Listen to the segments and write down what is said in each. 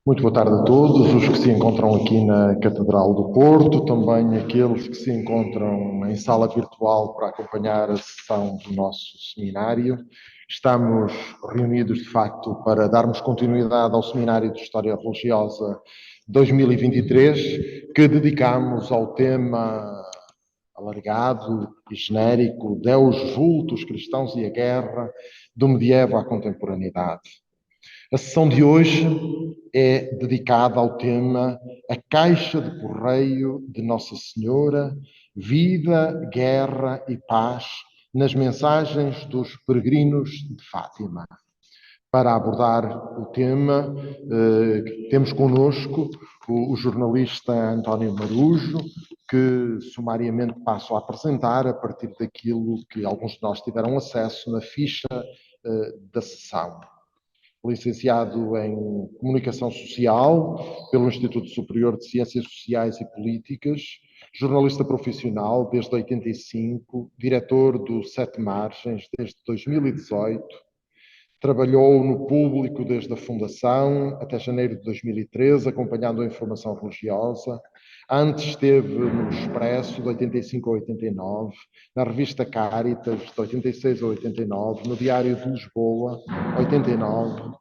Muito boa tarde a todos, os que se encontram aqui na Catedral do Porto, também aqueles que se encontram em sala virtual para acompanhar a sessão do nosso seminário. Estamos reunidos, de facto, para darmos continuidade ao Seminário de História Religiosa 2023, que dedicamos ao tema alargado e genérico Deus, vultos, cristãos e a guerra, do medievo à contemporaneidade. A sessão de hoje é dedicada ao tema A Caixa de Correio de Nossa Senhora, Vida, Guerra e Paz nas mensagens dos peregrinos de Fátima. Para abordar o tema, temos connosco o jornalista António Marujo, que sumariamente passo a apresentar a partir daquilo que alguns de nós tiveram acesso na ficha da sessão. Licenciado em Comunicação Social pelo Instituto Superior de Ciências Sociais e Políticas, jornalista profissional desde 85, diretor do Sete Margens desde 2018, trabalhou no público desde a fundação até janeiro de 2013, acompanhando a informação religiosa. Antes esteve no Expresso, de 85 a 89, na revista Caritas, de 86 a 89, no Diário de Lisboa, 89,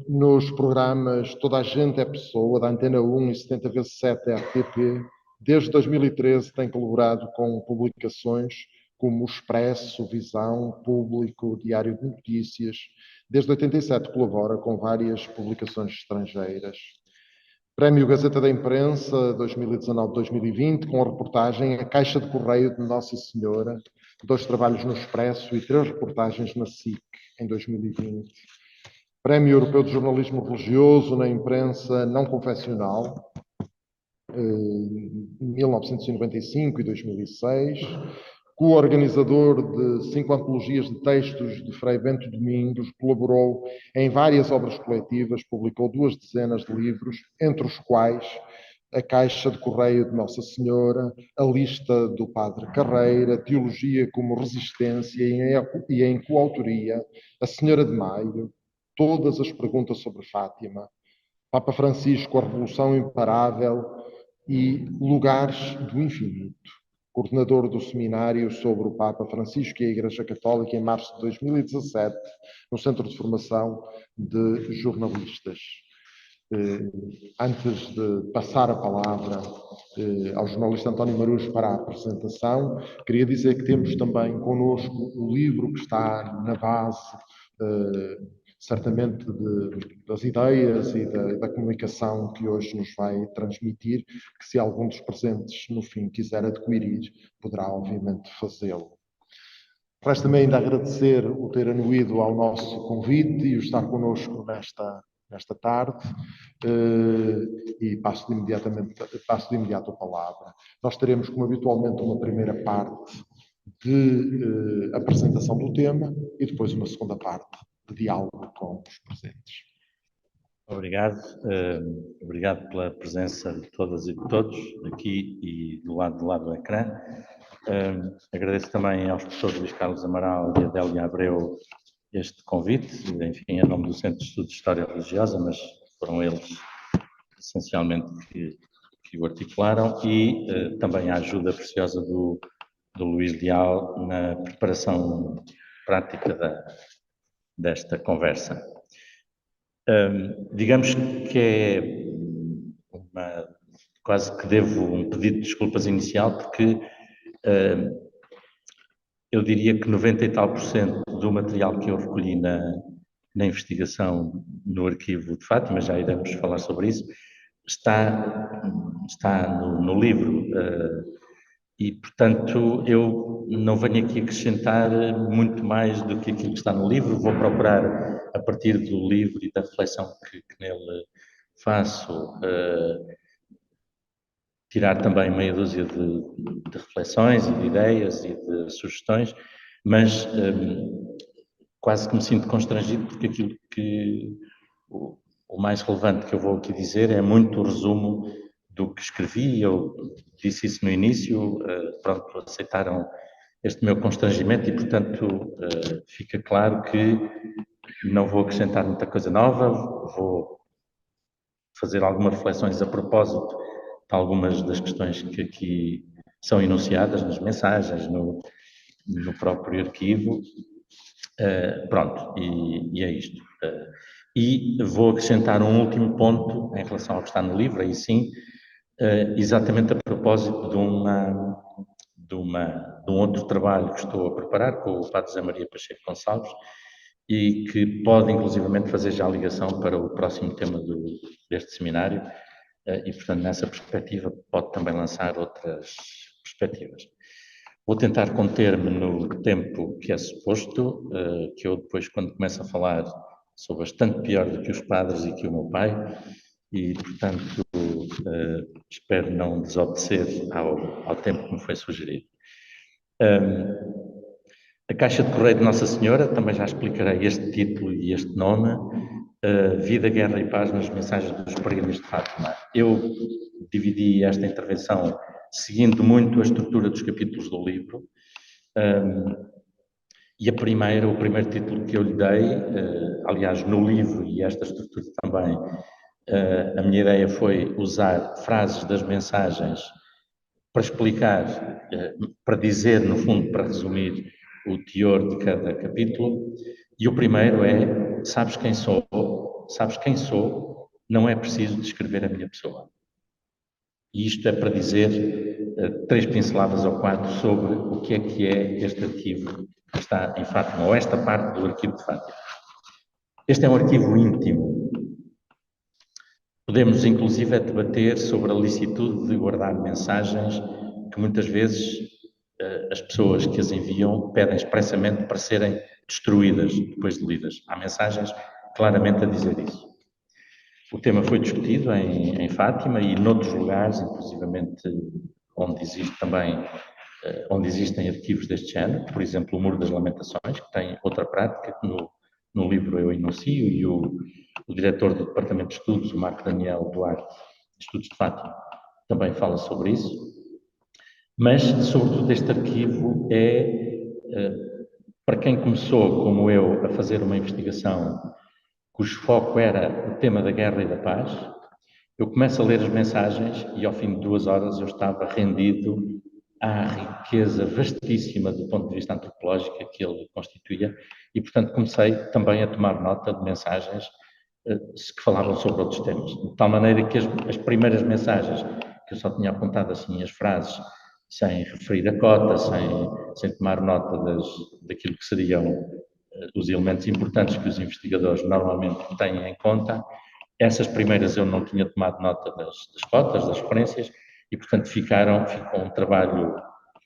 nos programas Toda a Gente é Pessoa, da Antena 1 e 70x7 da RTP. Desde 2013 tem colaborado com publicações como o Expresso, Visão, Público, Diário de Notícias. Desde 87 colabora com várias publicações estrangeiras. Prémio Gazeta da Imprensa 2019-2020, com a reportagem A Caixa de Correio de Nossa Senhora, 2 trabalhos no Expresso e 3 reportagens na SIC em 2020. Prémio Europeu de Jornalismo Religioso na Imprensa Não Confessional, 1995 e 2006, co-organizador de 5 antologias de textos de Frei Bento Domingos, colaborou em várias obras coletivas, publicou 2 dezenas de livros, entre os quais A Caixa de Correio de Nossa Senhora, A Lista do Padre Carreira, Teologia como Resistência e em coautoria A Senhora de Maio, Todas as Perguntas sobre Fátima, Papa Francisco, A Revolução Imparável e Lugares do Infinito. Coordenador do seminário sobre o Papa Francisco e a Igreja Católica em março de 2017, no Centro de Formação de Jornalistas. Antes de passar a palavra ao jornalista António Marujo para a apresentação, queria dizer que temos também connosco o livro que está na base, certamente, das ideias e da comunicação que hoje nos vai transmitir, que se algum dos presentes, no fim, quiser adquirir, poderá, obviamente, fazê-lo. Resta-me ainda agradecer o ter anuído ao nosso convite e o estar connosco nesta tarde, e passo de imediato a palavra. Nós teremos, como habitualmente, uma primeira parte de apresentação do tema e depois uma segunda parte de diálogo com os presentes. Obrigado. Obrigado pela presença de todas e de todos, aqui e do lado do ecrã. Agradeço também aos professores Luís Carlos Amaral e Adélia Abreu este convite, enfim, em nome do Centro de Estudos de História Religiosa, mas foram eles essencialmente que o articularam, e também a ajuda preciosa do Luís Leal na preparação prática desta conversa. Digamos que é quase que devo um pedido de desculpas inicial, porque eu diria que 90 e tal % do material que eu recolhi na investigação no arquivo de Fátima, já iremos falar sobre isso, está no livro, e, portanto, eu não venho aqui acrescentar muito mais do que aquilo que está no livro. Vou procurar, a partir do livro e da reflexão que nele faço, tirar também meia dúzia de reflexões e de ideias e de sugestões, mas quase que me sinto constrangido, porque aquilo que o mais relevante que eu vou aqui dizer é muito o resumo do que escrevi. Eu disse isso no início, pronto, aceitaram este meu constrangimento e, portanto, fica claro que não vou acrescentar muita coisa nova, vou fazer algumas reflexões a propósito de algumas das questões que aqui são enunciadas nas mensagens, no próprio arquivo. Pronto, e é isto. E vou acrescentar um último ponto em relação ao que está no livro, aí sim, exatamente a propósito de um outro trabalho que estou a preparar com o Padre José Maria Pacheco Gonçalves e que pode, inclusivamente, fazer já a ligação para o próximo tema deste seminário e, portanto, nessa perspectiva, pode também lançar outras perspectivas. Vou tentar conter-me no tempo que é suposto, que eu depois, quando começo a falar, sou bastante pior do que os padres e que o meu pai, e, portanto, espero não desobedecer ao tempo que me foi sugerido. A Caixa de Correio de Nossa Senhora, também já explicarei este título e este nome, Vida, Guerra e Paz nas Mensagens dos Peregrinos de Fátima. Eu dividi esta intervenção seguindo muito a estrutura dos capítulos do livro, e o primeiro título que eu lhe dei, aliás, no livro e esta estrutura também, a minha ideia foi usar frases das mensagens para explicar, para dizer, no fundo, para resumir o teor de cada capítulo. E o primeiro é: sabes quem sou? Sabes quem sou? Não é preciso descrever a minha pessoa. E isto é para dizer 3 pinceladas ou 4 sobre o que é este arquivo que está em Fátima, ou esta parte do arquivo de Fátima. Este é um arquivo íntimo. Podemos, inclusive, debater sobre a licitude de guardar mensagens que muitas vezes as pessoas que as enviam pedem expressamente para serem destruídas depois de lidas. Há mensagens claramente a dizer isso. O tema foi discutido em Fátima e noutros lugares, inclusivamente onde existem arquivos deste género, por exemplo, o Muro das Lamentações, que tem outra prática que no livro eu enuncio, e o diretor do Departamento de Estudos, o Marco Daniel Duarte, de Estudos de Fátima, também fala sobre isso. Mas, sobretudo, este arquivo para quem começou, como eu, a fazer uma investigação cujo foco era o tema da guerra e da paz. Eu começo a ler as mensagens e, ao fim de 2 horas, eu estava rendido à riqueza vastíssima do ponto de vista antropológico que ele constituía e, portanto, comecei também a tomar nota de mensagens que falavam sobre outros temas. De tal maneira que as primeiras mensagens, que eu só tinha apontado assim as frases, sem referir a cota, sem tomar nota daquilo que seriam os elementos importantes que os investigadores normalmente têm em conta, essas primeiras eu não tinha tomado nota das cotas, das referências, e, portanto, ficou um trabalho,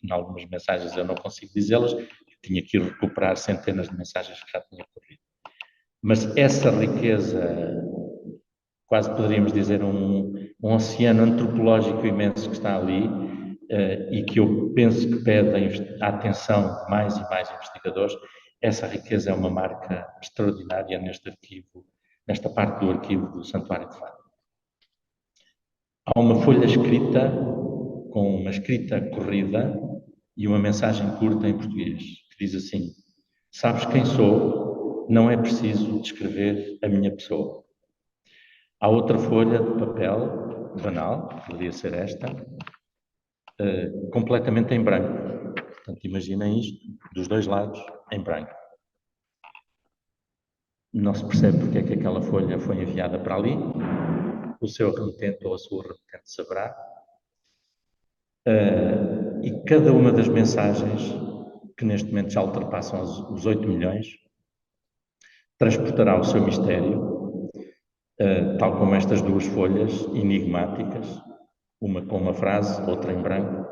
em algumas mensagens eu não consigo dizê-las, tinha que ir recuperar centenas de mensagens que já tinha corrido. Mas essa riqueza, quase poderíamos dizer um oceano antropológico imenso que está ali, e que eu penso que pede a atenção de mais e mais investigadores, essa riqueza é uma marca extraordinária neste arquivo, nesta parte do arquivo do Santuário de Fátima. Há uma folha escrita, com uma escrita corrida e uma mensagem curta em português, que diz assim: sabes quem sou, não é preciso descrever a minha pessoa. Há outra folha de papel, banal, poderia ser esta, completamente em branco. Portanto, imaginem isto, dos 2 lados, em branco. Não se percebe porque é que aquela folha foi enviada para ali. O seu remetente ou a sua remetente saberá. E cada uma das mensagens, que neste momento já ultrapassam os 8 milhões, transportará o seu mistério, tal como estas 2 folhas enigmáticas, uma com uma frase, outra em branco,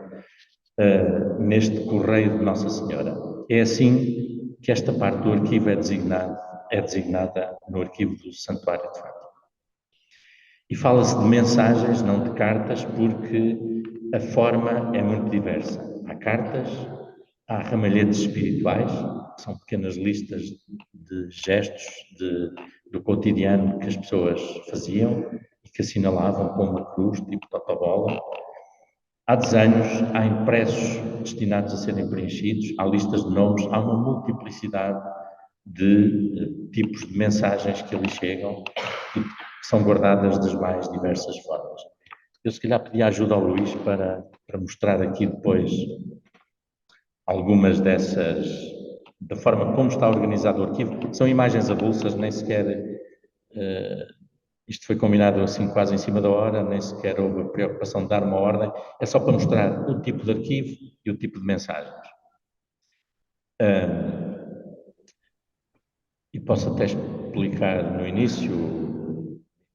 neste correio de Nossa Senhora. É assim que esta parte do arquivo é designada no arquivo do Santuário de Fátima. E fala-se de mensagens, não de cartas, porque a forma é muito diversa. Há cartas, há ramalhetes espirituais, que são pequenas listas de gestos do cotidiano que as pessoas faziam e que assinalavam com uma cruz, tipo totobola. Há desenhos, há impressos destinados a serem preenchidos, há listas de nomes, há uma multiplicidade de tipos de mensagens que ali chegam, que que são guardadas das mais diversas formas. Eu, se calhar, pedi ajuda ao Luís para mostrar aqui depois algumas dessas, da forma como está organizado o arquivo. São imagens avulsas, nem sequer, isto foi combinado assim quase em cima da hora, nem sequer houve a preocupação de dar uma ordem, é só para mostrar o tipo de arquivo e o tipo de mensagens. E posso até explicar no início,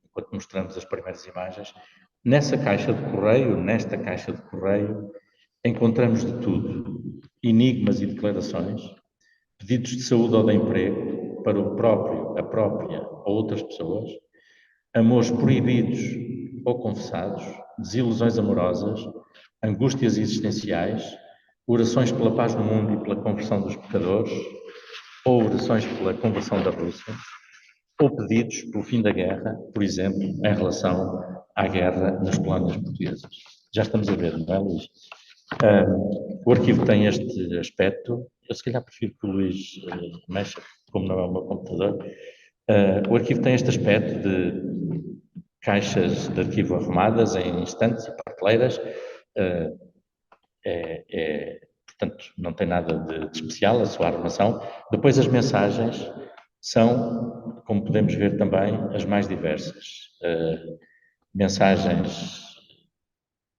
enquanto mostramos as primeiras imagens, nesta caixa de correio, encontramos de tudo: enigmas e declarações, pedidos de saúde ou de emprego para o próprio, a própria ou outras pessoas, amores proibidos ou confessados, desilusões amorosas, angústias existenciais, orações pela paz no mundo e pela conversão dos pecadores, ou orações pela conversão da Rússia, ou pedidos pelo fim da guerra, por exemplo, em relação à guerra nas colónias portuguesas. Já estamos a ver, não é, Luís? O arquivo tem este aspecto. Eu, se calhar, prefiro que o Luís mexa, como não é o meu computador. O arquivo tem este aspecto de caixas de arquivo arrumadas em estantes e prateleiras. Portanto, não tem nada de especial a sua arrumação. Depois, as mensagens são, como podemos ver também, as mais diversas. Mensagens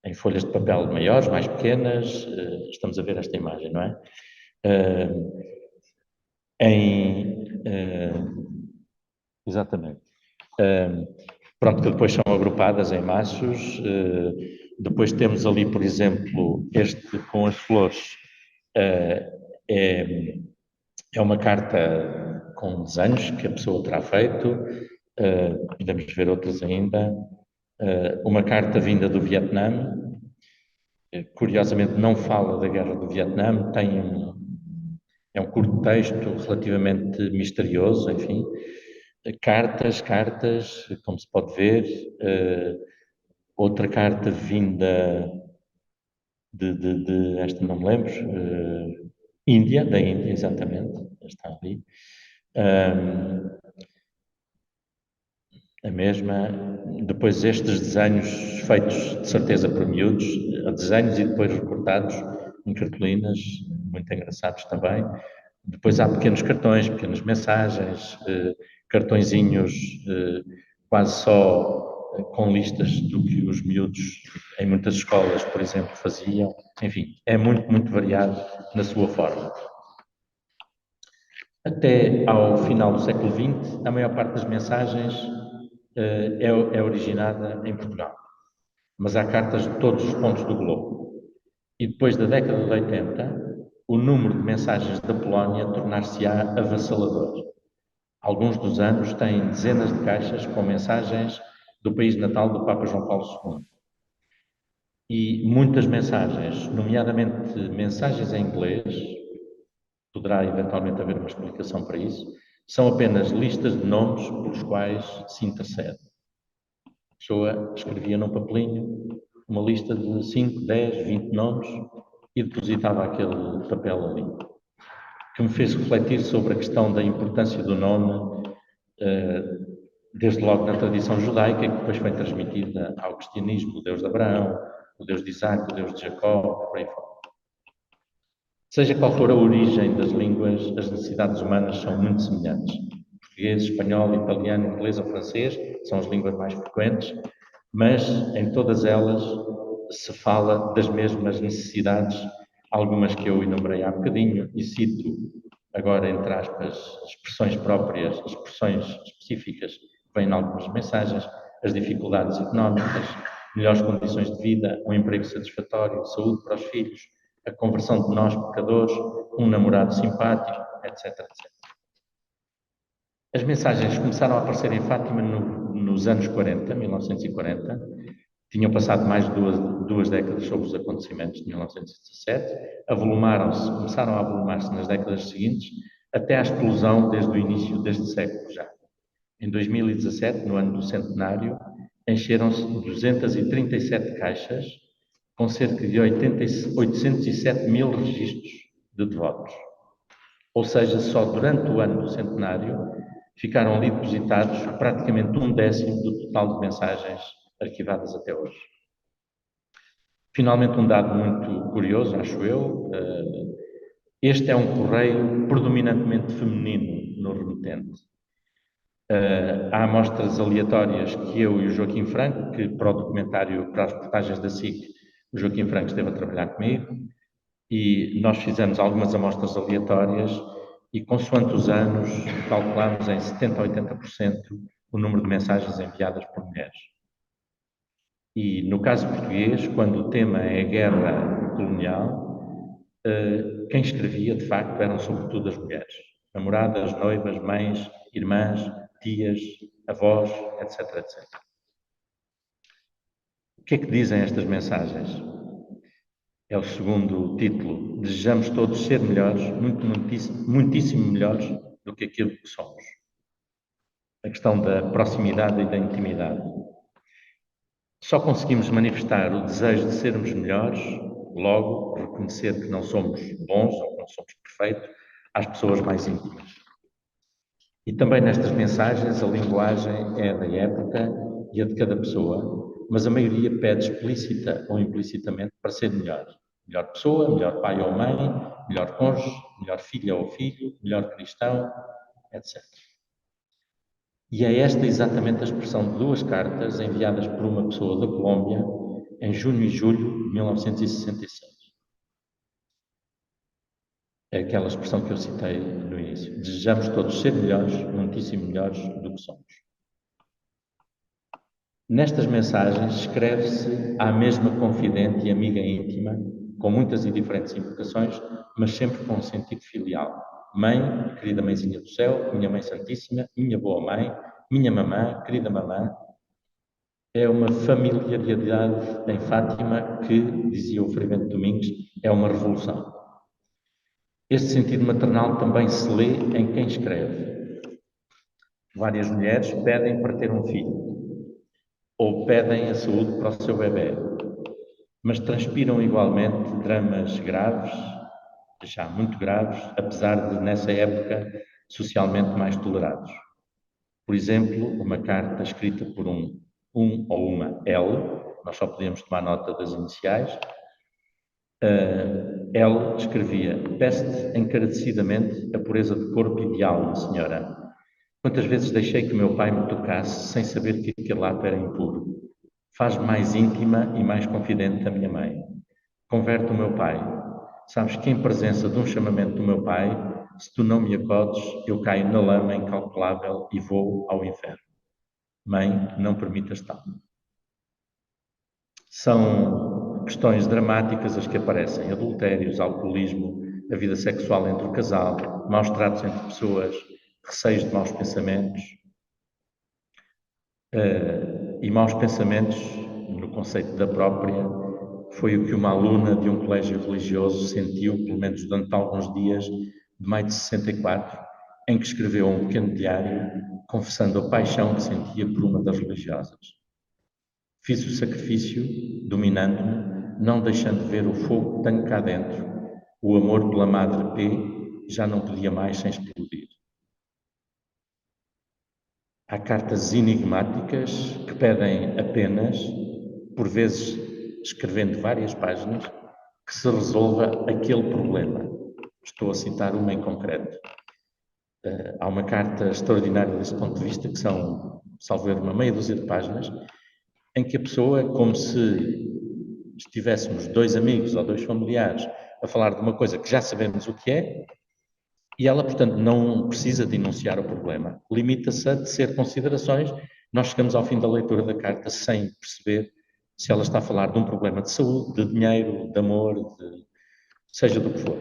em folhas de papel maiores, mais pequenas, estamos a ver esta imagem, não é? Exatamente. Pronto, que depois são agrupadas em maços. Depois temos ali, por exemplo, este com as flores. É uma carta com desenhos que a pessoa terá feito. Podemos ver outras ainda. Uma carta vinda do Vietnã. Curiosamente não fala da guerra do Vietnã, é um curto texto relativamente misterioso, enfim. Cartas, como se pode ver. Outra carta vinda esta não me lembro, da Índia, exatamente, está ali. A mesma. Depois estes desenhos feitos de certeza por miúdos, desenhos e depois recortados em cartolinas, muito engraçados também. Depois há pequenos cartões, pequenas mensagens, cartõezinhos quase só com listas do que os miúdos em muitas escolas, por exemplo, faziam. Enfim, é muito, muito variado na sua forma. Até ao final do século XX, a maior parte das mensagens é originada em Portugal. Mas há cartas de todos os pontos do globo. E depois da década de 80, o número de mensagens da Polónia tornar-se-á avassalador. Alguns dos anos têm dezenas de caixas com mensagens do país natal do Papa João Paulo II. E muitas mensagens, nomeadamente mensagens em inglês, poderá eventualmente haver uma explicação para isso, são apenas listas de nomes pelos quais se intercede. A pessoa escrevia num papelinho uma lista de 5, 10, 20 nomes e depositava aquele papel ali, que me fez refletir sobre a questão da importância do nome, desde logo na tradição judaica, que depois foi transmitida ao cristianismo, o Deus de Abraão, o Deus de Isaac, o Deus de Jacó, por aí fora. Seja qual for a origem das línguas, as necessidades humanas são muito semelhantes. Português, espanhol, italiano, inglês ou francês são as línguas mais frequentes, mas em todas elas se fala das mesmas necessidades, algumas que eu enumerei há bocadinho, e cito agora, entre aspas, expressões próprias, expressões específicas que vêm em algumas mensagens: as dificuldades económicas, melhores condições de vida, um emprego satisfatório, saúde para os filhos, a conversão de nós pecadores, um namorado simpático, etc, etc. As mensagens começaram a aparecer em Fátima nos anos 40, 1940. Tinham passado mais de duas décadas sobre os acontecimentos de 1917. Começaram a avolumar-se nas décadas seguintes, até à explosão desde o início deste século já. Em 2017, no ano do centenário, encheram-se 237 caixas, com cerca de 807 mil registros de devotos. Ou seja, só durante o ano do centenário ficaram ali depositados praticamente 1/10 do total de mensagens arquivadas até hoje. Finalmente, um dado muito curioso, acho eu, este é um correio predominantemente feminino no remetente. Há amostras aleatórias que eu e o Joaquim Franco, que para o documentário, para as reportagens da SIC, o Joaquim Franco esteve a trabalhar comigo, e nós fizemos algumas amostras aleatórias e, consoante os anos, calculamos em 70% a 80% o número de mensagens enviadas por mulheres. E, no caso português, quando o tema é a guerra colonial, quem escrevia, de facto, eram sobretudo as mulheres. Namoradas, noivas, mães, irmãs, tias, avós, etc, etc. O que é que dizem estas mensagens? É o segundo título. Desejamos todos ser melhores, muitíssimo melhores do que aquilo que somos. A questão da proximidade e da intimidade. Só conseguimos manifestar o desejo de sermos melhores, logo reconhecer que não somos bons ou que não somos perfeitos, às pessoas mais íntimas. E também nestas mensagens a linguagem é da época e a de cada pessoa, mas a maioria pede explícita ou implicitamente para ser melhor. Melhor pessoa, melhor pai ou mãe, melhor cônjuge, melhor filha ou filho, melhor cristão, etc. E é esta exatamente a expressão de duas cartas enviadas por uma pessoa da Colômbia em junho e julho de 1966. É aquela expressão que eu citei no início. Desejamos todos ser melhores, muitíssimo melhores do que somos. Nestas mensagens escreve-se à mesma confidente e amiga íntima, com muitas e diferentes invocações, mas sempre com um sentido filial. Mãe, querida mãezinha do céu, minha mãe santíssima, minha boa mãe, minha mamã, querida mamã. É uma familiaridade em Fátima que, dizia o Frei Bento Domingos, é uma revolução. Este sentido maternal também se lê em quem escreve. Várias mulheres pedem para ter um filho, ou pedem a saúde para o seu bebê, mas transpiram igualmente dramas graves, já muito graves, apesar de, nessa época, socialmente mais tolerados. Por exemplo, uma carta escrita por um ou uma L, nós só podíamos tomar nota das iniciais. L escrevia: peço-te encarecidamente a pureza de corpo e de alma, senhora. Quantas vezes deixei que meu pai me tocasse sem saber que aquele ato era impuro? Faz-me mais íntima e mais confidente da minha mãe. Converte o meu pai. Sabes que em presença de um chamamento do meu pai, se tu não me acolhes, eu caio na lama incalculável e vou ao inferno. Mãe, não permitas tal. São questões dramáticas as que aparecem: adultérios, alcoolismo, a vida sexual entre o casal, maus tratos entre pessoas, receios de maus pensamentos. E maus pensamentos, no conceito da própria, foi o que uma aluna de um colégio religioso sentiu, pelo menos durante alguns dias de maio de 64, em que escreveu um pequeno diário confessando a paixão que sentia por uma das religiosas. Fiz o sacrifício, dominando-me, não deixando ver o fogo que tenho cá dentro. O amor pela Madre P já não podia mais sem explodir. Há cartas enigmáticas que pedem apenas, por vezes escrevendo várias páginas, que se resolva aquele problema. Estou a citar uma em concreto. Há uma carta extraordinária desse ponto de vista, que são, salvo erro, uma meia dúzia de páginas, em que a pessoa, como se estivéssemos dois amigos ou dois familiares a falar de uma coisa que já sabemos o que é, e ela, portanto, não precisa de enunciar o problema, limita-se a tecer considerações. Nós chegamos ao fim da leitura da carta sem perceber se ela está a falar de um problema de saúde, de dinheiro, de amor, seja do que for.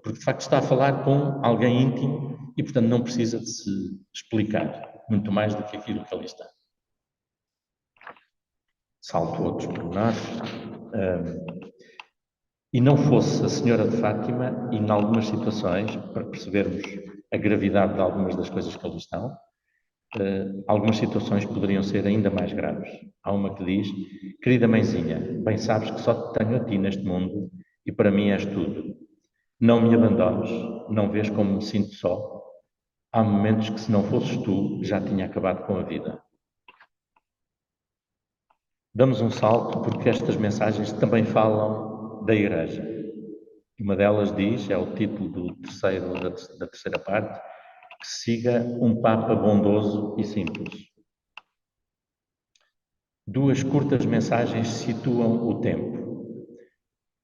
Porque, de facto, está a falar com alguém íntimo e, portanto, não precisa de se explicar muito mais do que aquilo que ali está. Salto outros pormenores. E não fosse a Senhora de Fátima, e em algumas situações, para percebermos a gravidade de algumas das coisas que ali estão, algumas situações poderiam ser ainda mais graves. Há uma que diz: querida mãezinha, bem sabes que só te tenho a ti neste mundo e para mim és tudo. Não me abandones, não vês como me sinto só? há momentos que, se não fosses tu, já tinha acabado com a vida. Damos um salto porque estas mensagens também falam da Igreja. Uma delas diz, é o título da terceira parte, que siga um Papa bondoso e simples. Duas curtas mensagens situam o tempo.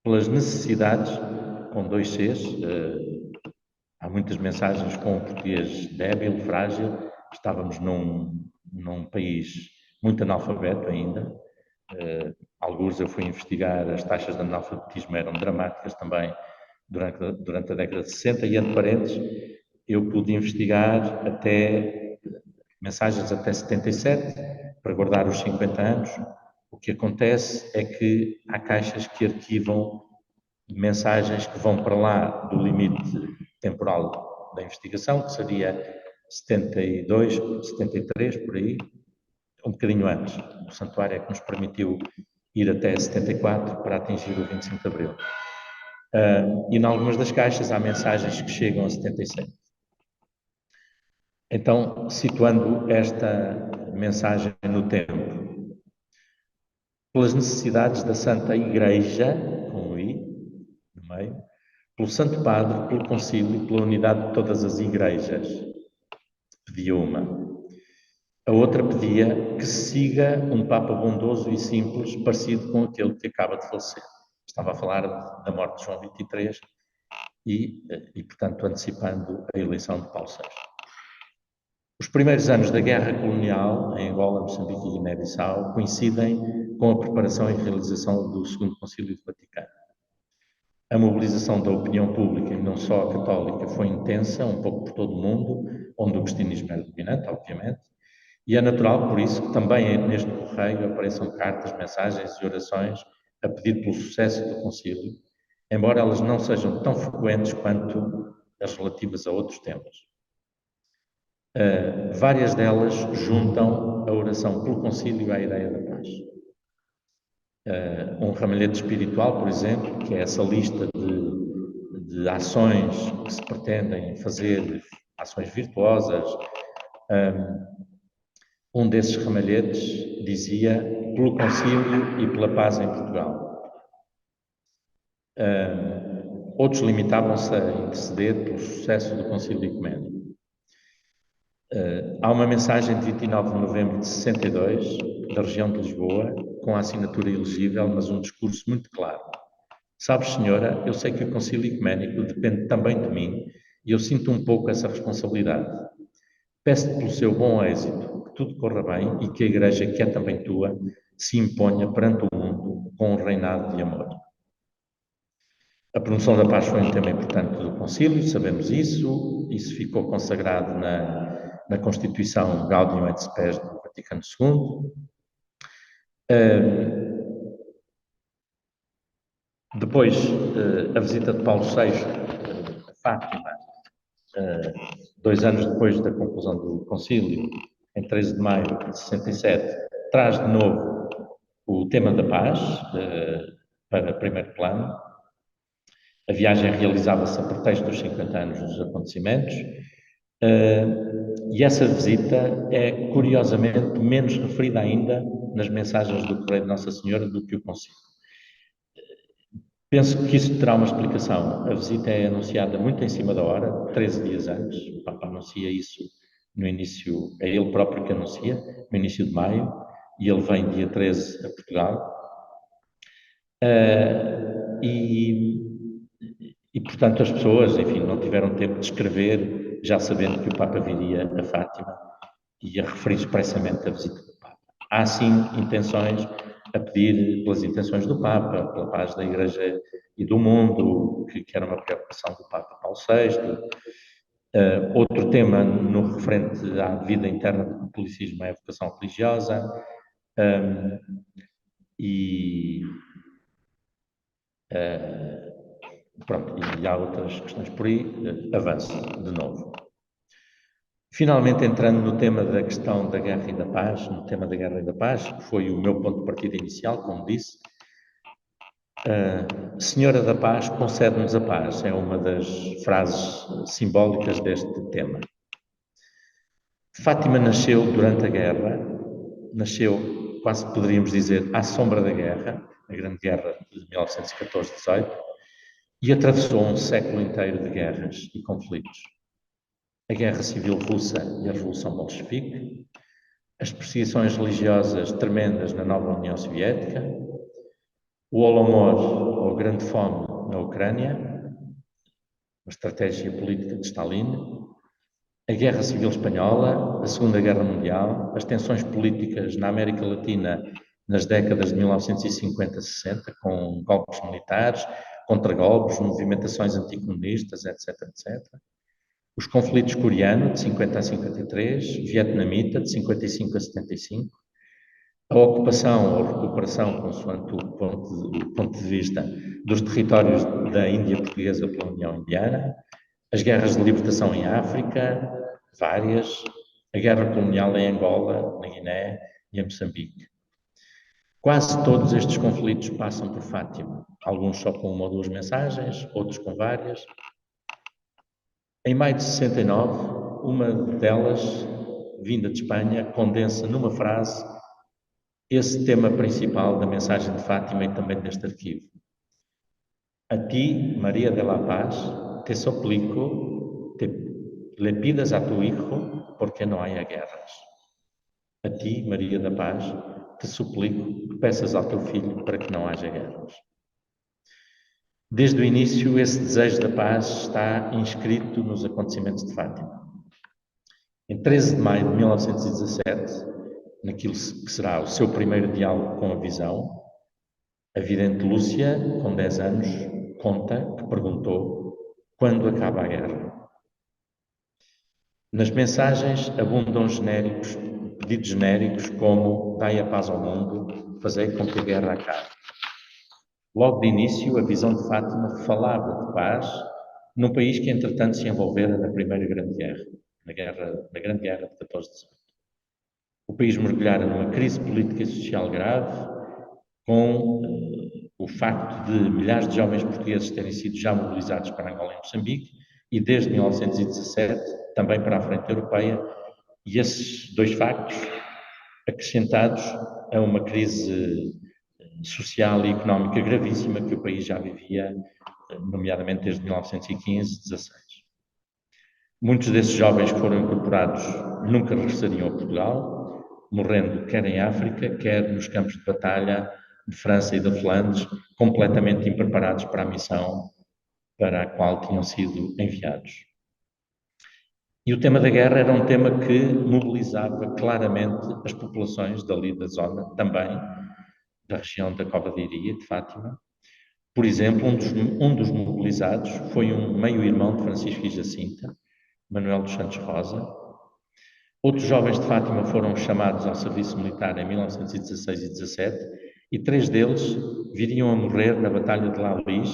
Pelas necessidades, com dois Cs, há muitas mensagens com o português débil, frágil. Estávamos num país muito analfabeto ainda. Alguns eu fui investigar, as taxas de analfabetismo eram dramáticas também durante a década de 60, e entre parênteses, eu pude investigar até mensagens até 77, para guardar os 50 anos. O que acontece é que há caixas que arquivam mensagens que vão para lá do limite temporal da investigação, que seria 72, 73, por aí, um bocadinho antes. O santuário é que nos permitiu ir até 74 para atingir o 25 de Abril. E em algumas das caixas há mensagens que chegam a 77. Então, situando esta mensagem no tempo, pelas necessidades da Santa Igreja, com o I no meio, pelo Santo Padre, pelo Concílio e pela unidade de todas as igrejas, pedia uma. A outra pedia que se siga um Papa bondoso e simples, parecido com aquele que acaba de falecer. Estava a falar da morte de João XXIII e, portanto, antecipando a eleição de Paulo VI. Os primeiros anos da Guerra Colonial, em Angola, Moçambique e Guiné-Bissau, coincidem com a preparação e realização do Segundo Concílio do Vaticano. A mobilização da opinião pública, e não só a católica, foi intensa, um pouco por todo o mundo, onde o cristianismo era dominante, obviamente, e é natural, por isso, que também neste correio apareçam cartas, mensagens e orações a pedir pelo sucesso do concílio, embora elas não sejam tão frequentes quanto as relativas a outros temas. Várias delas juntam a oração pelo concílio à ideia da paz. Um ramalhete espiritual, por exemplo, que é essa lista de ações que se pretendem fazer, ações virtuosas. Um desses ramalhetes dizia pelo concílio e pela paz em Portugal. Outros limitavam-se a interceder pelo sucesso do concílio ecuménico. Há uma mensagem de 29 de novembro de 62, da região de Lisboa, com a assinatura elegível, mas um discurso muito claro. Sabes, senhora, eu sei que o concílio ecuménico depende também de mim e eu sinto um pouco essa responsabilidade. Peço-te pelo seu bom êxito, que tudo corra bem e que a Igreja, que é também tua, se imponha perante o mundo com um reinado de amor. A promoção da paz foi um tema importante do concílio, sabemos isso ficou consagrado na Constituição Gaudium et Spes do Vaticano II. Depois, a visita de Paulo VI a Fátima, 2 anos depois da conclusão do concílio, em 13 de maio de 67, traz de novo o tema da paz para primeiro plano. A viagem realizava-se a pretexto dos 50 anos dos acontecimentos. E essa visita é, curiosamente, menos referida ainda nas mensagens do Correio de Nossa Senhora do que o concílio. Penso que isso terá uma explicação. A visita é anunciada muito em cima da hora, 13 dias antes. O Papa anuncia isso no início, é ele próprio que anuncia, no início de maio, e ele vem dia 13 a Portugal. E, portanto, as pessoas, enfim, não tiveram tempo de escrever, já sabendo que o Papa viria a Fátima e a referir expressamente a visita do Papa. Há, sim, intenções a pedir pelas intenções do Papa, pela paz da Igreja e do mundo, que era uma preocupação do Papa Paulo VI. Outro tema no referente à vida interna do catolicismo é a vocação religiosa. Pronto, e há outras questões por aí. Avanço de novo. Finalmente, entrando no tema da questão da guerra e da paz, no tema da guerra e da paz, que foi o meu ponto de partida inicial, como disse, Senhora da Paz, concede-nos a paz, é uma das frases simbólicas deste tema. Fátima nasceu durante a guerra, nasceu, quase poderíamos dizer, à sombra da guerra, a Grande Guerra de 1914-18, e atravessou um século inteiro de guerras e conflitos. A Guerra Civil Russa e a Revolução Bolchevique, as perseguições religiosas tremendas na nova União Soviética, o Holodomor, ou Grande Fome, na Ucrânia, a estratégia política de Stalin, a Guerra Civil Espanhola, a Segunda Guerra Mundial, as tensões políticas na América Latina nas décadas de 1950-60, com golpes militares, contragolpes, movimentações anticomunistas, etc., etc. Os conflitos coreano, de 50 a 53, vietnamita, de 55 a 75, a ocupação ou recuperação, consoante o ponto de vista, dos territórios da Índia Portuguesa pela União Indiana, as guerras de libertação em África, várias, a guerra colonial em Angola, na Guiné e em Moçambique. Quase todos estes conflitos passam por Fátima, alguns só com uma ou duas mensagens, outros com várias. Em maio de 69, uma delas, vinda de Espanha, condensa numa frase esse tema principal da mensagem de Fátima e também deste arquivo. A ti, María de la Paz, te suplico, le pidas a tu hijo, porque não há guerras. A ti, Maria da Paz, te suplico que peças ao teu filho para que não haja guerras. Desde o início, esse desejo da paz está inscrito nos acontecimentos de Fátima. Em 13 de maio de 1917, naquilo que será o seu primeiro diálogo com a visão, a vidente Lúcia, com 10 anos, conta que perguntou quando acaba a guerra. Nas mensagens abundam pedidos genéricos como dai a paz ao mundo, fazei com que a guerra acabe. Logo de início, a visão de Fátima falava de paz num país que, entretanto, se envolvera na Primeira Grande Guerra, na Grande Guerra de 14-18. O país mergulhara numa crise política e social grave, com o facto de milhares de jovens portugueses terem sido já mobilizados para Angola e Moçambique, e desde 1917 também para a frente europeia, e esses dois factos, acrescentados a uma crise social e económica gravíssima que o país já vivia, nomeadamente desde 1915-16. Muitos desses jovens que foram incorporados nunca regressariam a Portugal, morrendo quer em África, quer nos campos de batalha de França e de Flandres, completamente impreparados para a missão para a qual tinham sido enviados. E o tema da guerra era um tema que mobilizava claramente as populações dali da zona, também da região da Cova de Iria, de Fátima. Por exemplo, um dos mobilizados foi um meio-irmão de Francisco e Jacinta, Manuel dos Santos Rosa. Outros jovens de Fátima foram chamados ao serviço militar em 1916 e 17, e 3 deles viriam a morrer na Batalha de La Lis,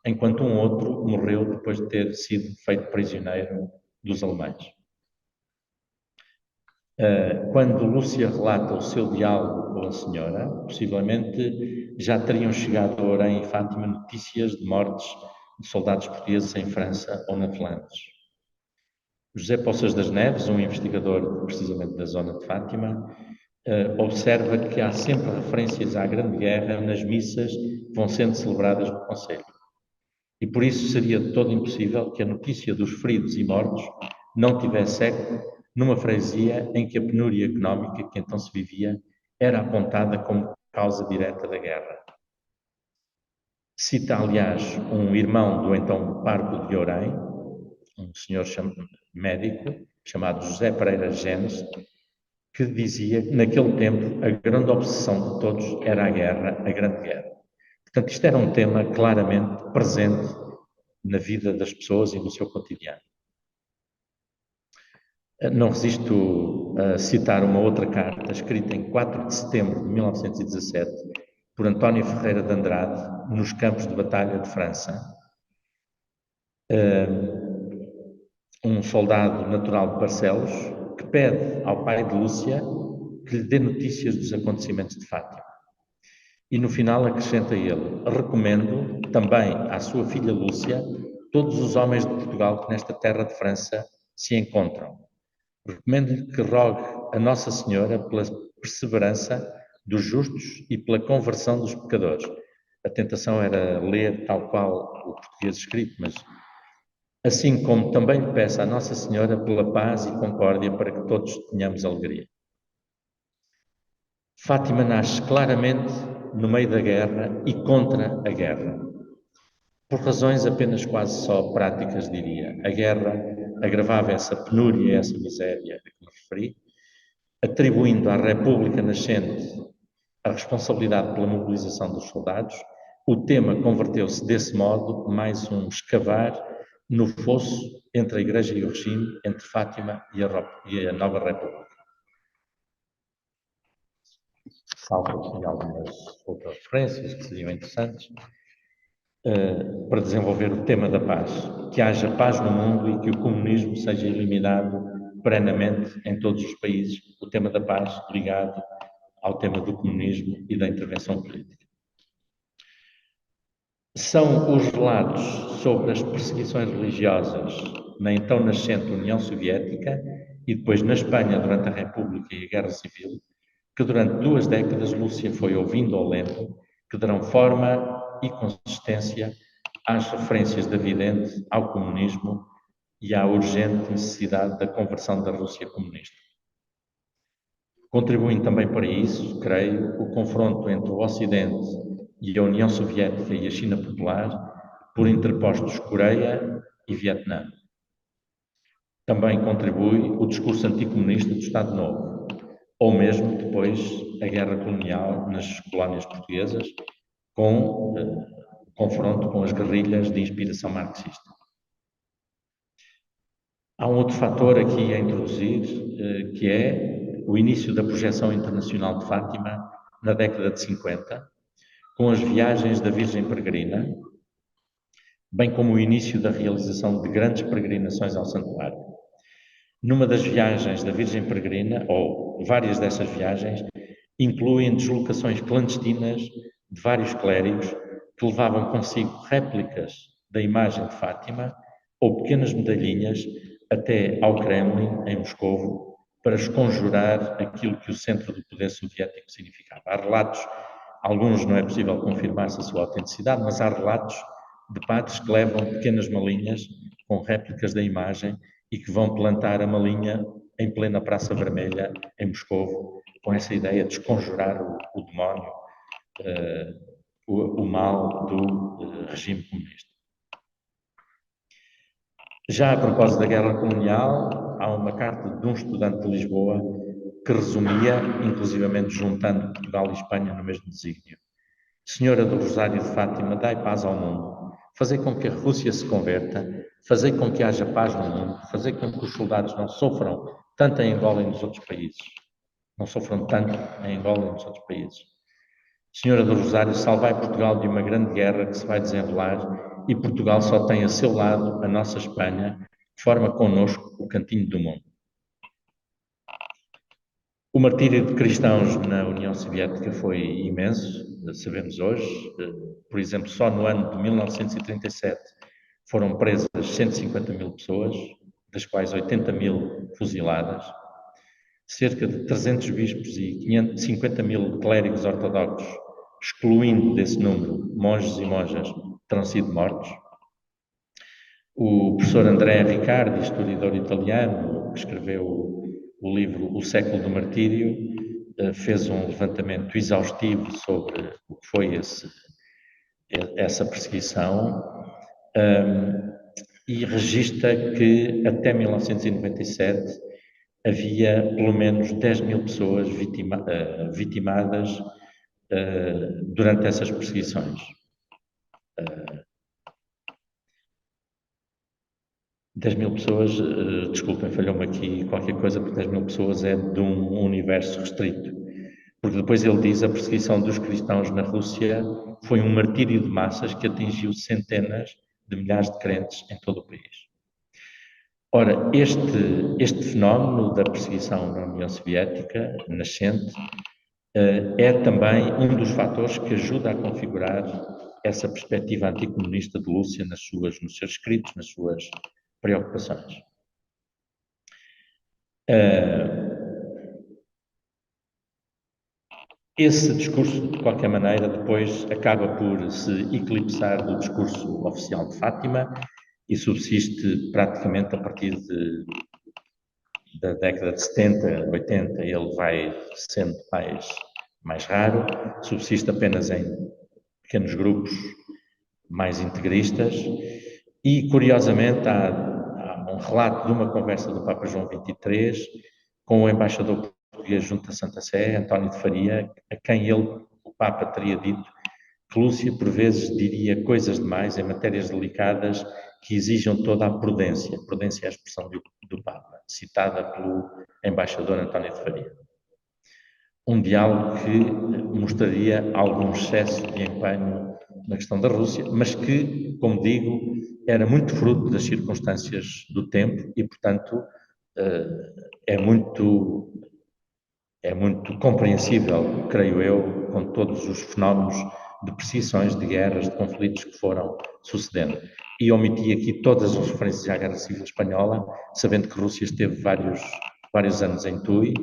enquanto um outro morreu depois de ter sido feito prisioneiro dos alemães. Quando Lúcia relata o seu diálogo com a senhora, possivelmente já teriam chegado a Orém e Fátima notícias de mortes de soldados portugueses em França ou na Flandres. José Poças das Neves, um investigador precisamente da zona de Fátima, observa que há sempre referências à Grande Guerra nas missas que vão sendo celebradas no Conselho. E por isso seria de todo impossível que a notícia dos feridos e mortos não tivesse eco numa freguesia em que a penúria económica que então se vivia era apontada como causa direta da guerra. Cita, aliás, um irmão do então Parco de Orém, um senhor médico, chamado José Pereira Genes, que dizia que naquele tempo a grande obsessão de todos era a guerra, a Grande Guerra. Portanto, isto era um tema claramente presente na vida das pessoas e no seu cotidiano. Não resisto a citar uma outra carta escrita em 4 de setembro de 1917 por António Ferreira de Andrade, nos campos de batalha de França. Um soldado natural de Barcelos que pede ao pai de Lúcia que lhe dê notícias dos acontecimentos de Fátima. E no final acrescenta ele: recomendo também à sua filha Lúcia todos os homens de Portugal que nesta terra de França se encontram. Recomendo-lhe que rogue a Nossa Senhora pela perseverança dos justos e pela conversão dos pecadores. A tentação era ler tal qual o português escrito, mas assim como também lhe peço à Nossa Senhora pela paz e concórdia para que todos tenhamos alegria. Fátima nasce claramente no meio da guerra e contra a guerra. Por razões apenas quase só práticas, diria. A guerra agravava essa penúria, essa miséria a que me referi, atribuindo à República nascente a responsabilidade pela mobilização dos soldados. O tema converteu-se desse modo mais um escavar no fosso entre a Igreja e o regime, entre Fátima e a nova República. Salvo aqui algumas outras referências que seriam interessantes, para desenvolver o tema da paz. Que haja paz no mundo e que o comunismo seja eliminado perenamente em todos os países. O tema da paz ligado ao tema do comunismo e da intervenção política. São os relatos sobre as perseguições religiosas na então nascente União Soviética e depois na Espanha durante a República e a Guerra Civil, que durante 2 décadas Lúcia foi ouvindo ou lendo, que darão forma e consistência às referências da vidente ao comunismo e à urgente necessidade da conversão da Rússia comunista. Contribuem também para isso, creio, o confronto entre o Ocidente e a União Soviética e a China Popular, por interpostos Coreia e Vietnã. Também contribui o discurso anticomunista do Estado Novo, ou mesmo depois a guerra colonial nas colónias portuguesas, com o confronto com as guerrilhas de inspiração marxista. Há um outro fator aqui a introduzir, que é o início da projeção internacional de Fátima na década de 50, com as viagens da Virgem Peregrina, bem como o início da realização de grandes peregrinações ao santuário. Numa das viagens da Virgem Peregrina, ou várias dessas viagens, incluem deslocações clandestinas de vários clérigos que levavam consigo réplicas da imagem de Fátima ou pequenas medalhinhas até ao Kremlin, em Moscovo, para esconjurar aquilo que o centro do poder soviético significava. Há relatos, alguns não é possível confirmar-se a sua autenticidade, mas há relatos de padres que levam pequenas malinhas com réplicas da imagem e que vão plantar a malinha em plena Praça Vermelha, em Moscovo, com essa ideia de esconjurar o demónio, o mal do regime comunista. Já a propósito da guerra colonial, há uma carta de um estudante de Lisboa que resumia, inclusivamente juntando Portugal e Espanha no mesmo desígnio. Senhora do Rosário de Fátima, dai paz ao mundo, fazei com que a Rússia se converta, fazei com que haja paz no mundo, fazei com que os soldados não sofram tanto em Angola e nos outros países. Não sofram tanto em Angola e nos outros países. Senhora do Rosário, salvai Portugal de uma grande guerra que se vai desenrolar e Portugal só tem a seu lado a nossa Espanha, que forma connosco o cantinho do mundo. O martírio de cristãos na União Soviética foi imenso, sabemos hoje. Por exemplo, só no ano de 1937 foram presas 150 mil pessoas, das quais 80 mil fuziladas. Cerca de 300 bispos e 550 mil clérigos ortodoxos, excluindo desse número monges e monjas, terão sido mortos. O professor André Riccardi, historiador italiano, que escreveu o livro O Século do Martírio, fez um levantamento exaustivo sobre o que foi essa perseguição e registra que até 1997 havia pelo menos 10 mil pessoas vitimadas durante essas perseguições. 10 mil pessoas, desculpem, falhou-me aqui qualquer coisa, porque 10 mil pessoas é de um universo restrito. Porque depois ele diz a perseguição dos cristãos na Rússia foi um martírio de massas que atingiu centenas de milhares de crentes em todo o país. Ora, este fenómeno da perseguição na União Soviética, nascente, é também um dos fatores que ajuda a configurar essa perspectiva anticomunista de Lúcia nos seus escritos, nas suas preocupações. Esse discurso, de qualquer maneira, depois acaba por se eclipsar do discurso oficial de Fátima e subsiste praticamente a partir da década de 70, 80, ele vai sendo mais raro, subsiste apenas em pequenos grupos mais integristas e, curiosamente, há um relato de uma conversa do Papa João XXIII com o embaixador português junto à Santa Sé, António de Faria, a quem o Papa teria dito que Lúcia, por vezes, diria coisas demais em matérias delicadas que exijam toda a prudência. Prudência é a expressão do Papa, citada pelo embaixador António de Faria. Um diálogo que mostraria algum excesso de empenho na questão da Rússia, mas que, como digo, era muito fruto das circunstâncias do tempo e, portanto, é muito compreensível, creio eu, com todos os fenómenos de perseguições, de guerras, de conflitos que foram sucedendo. E omiti aqui todas as referências à Guerra Civil Espanhola, sabendo que a Rússia esteve vários anos em Tui,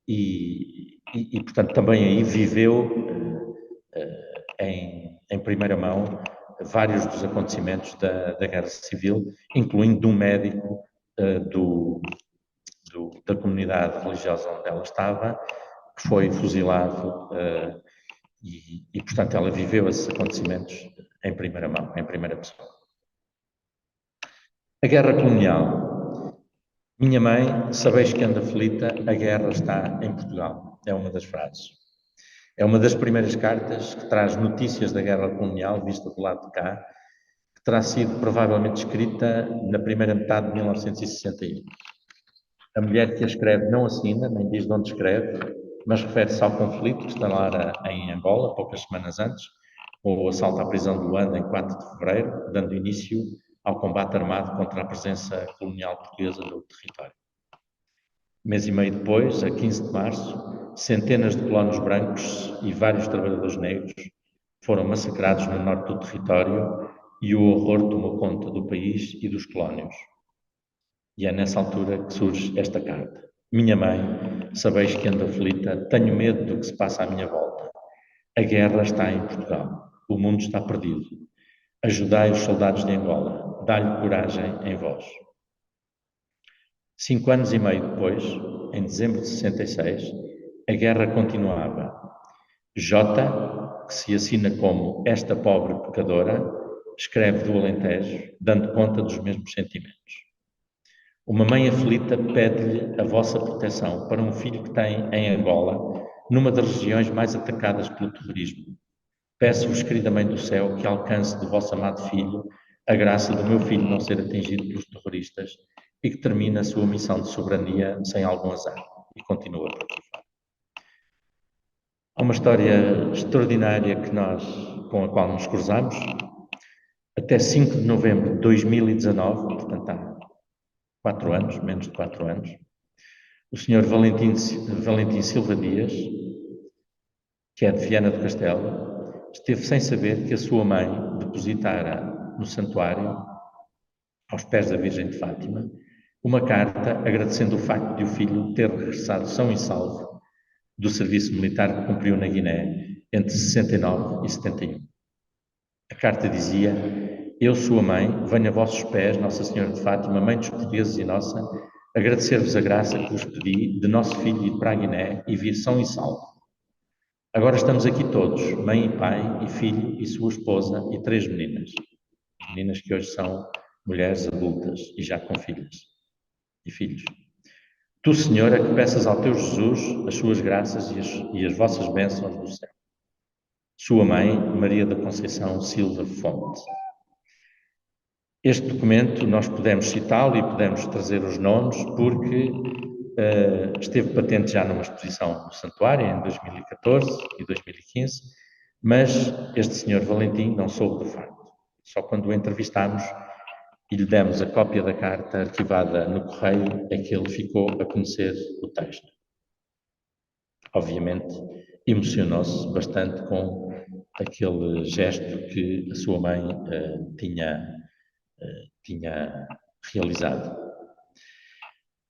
e, portanto, também aí viveu em primeira mão vários dos acontecimentos da Guerra Civil, incluindo de um médico da comunidade religiosa onde ela estava, que foi fuzilado e, portanto, ela viveu esses acontecimentos em primeira mão, em primeira pessoa. A guerra colonial. Minha mãe, sabeis que anda aflita, a guerra está em Portugal. É uma das frases. É uma das primeiras cartas que traz notícias da guerra colonial, vista do lado de cá, que terá sido provavelmente escrita na primeira metade de 1961. A mulher que a escreve não assina, nem diz de onde escreve, mas refere-se ao conflito que instalara em Angola, poucas semanas antes, com o assalto à prisão de Luanda em 4 de fevereiro, dando início ao combate armado contra a presença colonial portuguesa no território. Mês e meio depois, a 15 de março, centenas de colonos brancos e vários trabalhadores negros foram massacrados no norte do território e o horror tomou conta do país e dos colónios. E é nessa altura que surge esta carta. Minha mãe, sabeis que ando aflita, tenho medo do que se passa à minha volta. A guerra está em Portugal. O mundo está perdido. Ajudai os soldados de Angola. Dá-lhe coragem em vós. 5 anos e meio depois, em dezembro de 66, a guerra continuava. J, que se assina como esta pobre pecadora, escreve do Alentejo, dando conta dos mesmos sentimentos. Uma mãe aflita pede-lhe a vossa proteção para um filho que tem em Angola, numa das regiões mais atacadas pelo terrorismo. Peço-vos, querida Mãe do Céu, que alcance do vosso amado filho a graça do meu filho não ser atingido pelos terroristas e que termine a sua missão de soberania sem algum azar. E continua por aqui fora. Há uma história extraordinária com a qual nos cruzamos. Até 5 de novembro de 2019, portanto há 4 anos, menos de 4 anos, o Sr. Valentim Silva Dias, que é de Viana do Castelo, esteve sem saber que a sua mãe depositara no santuário, aos pés da Virgem de Fátima, uma carta agradecendo o facto de o filho ter regressado são e salvo do serviço militar que cumpriu na Guiné entre 69 e 71. A carta dizia: eu, sua mãe, venho a vossos pés, Nossa Senhora de Fátima, Mãe dos portugueses e nossa, agradecer-vos a graça que vos pedi de nosso filho ir para a Guiné e vir são e salvo. Agora estamos aqui todos, mãe e pai, e filho, e sua esposa, e 3 meninas. Meninas que hoje são mulheres adultas e já com filhas e filhos. Tu, Senhora, que peças ao teu Jesus as suas graças e as vossas bênçãos do céu. Sua mãe, Maria da Conceição Silva Fonte. Este documento nós podemos citá-lo e podemos trazer os nomes porque esteve patente já numa exposição no Santuário em 2014 e 2015, mas este senhor Valentim não soube do facto. Só quando o entrevistámos e lhe demos a cópia da carta arquivada no correio é que ele ficou a conhecer o texto. Obviamente, emocionou-se bastante com aquele gesto que a sua mãe tinha realizado.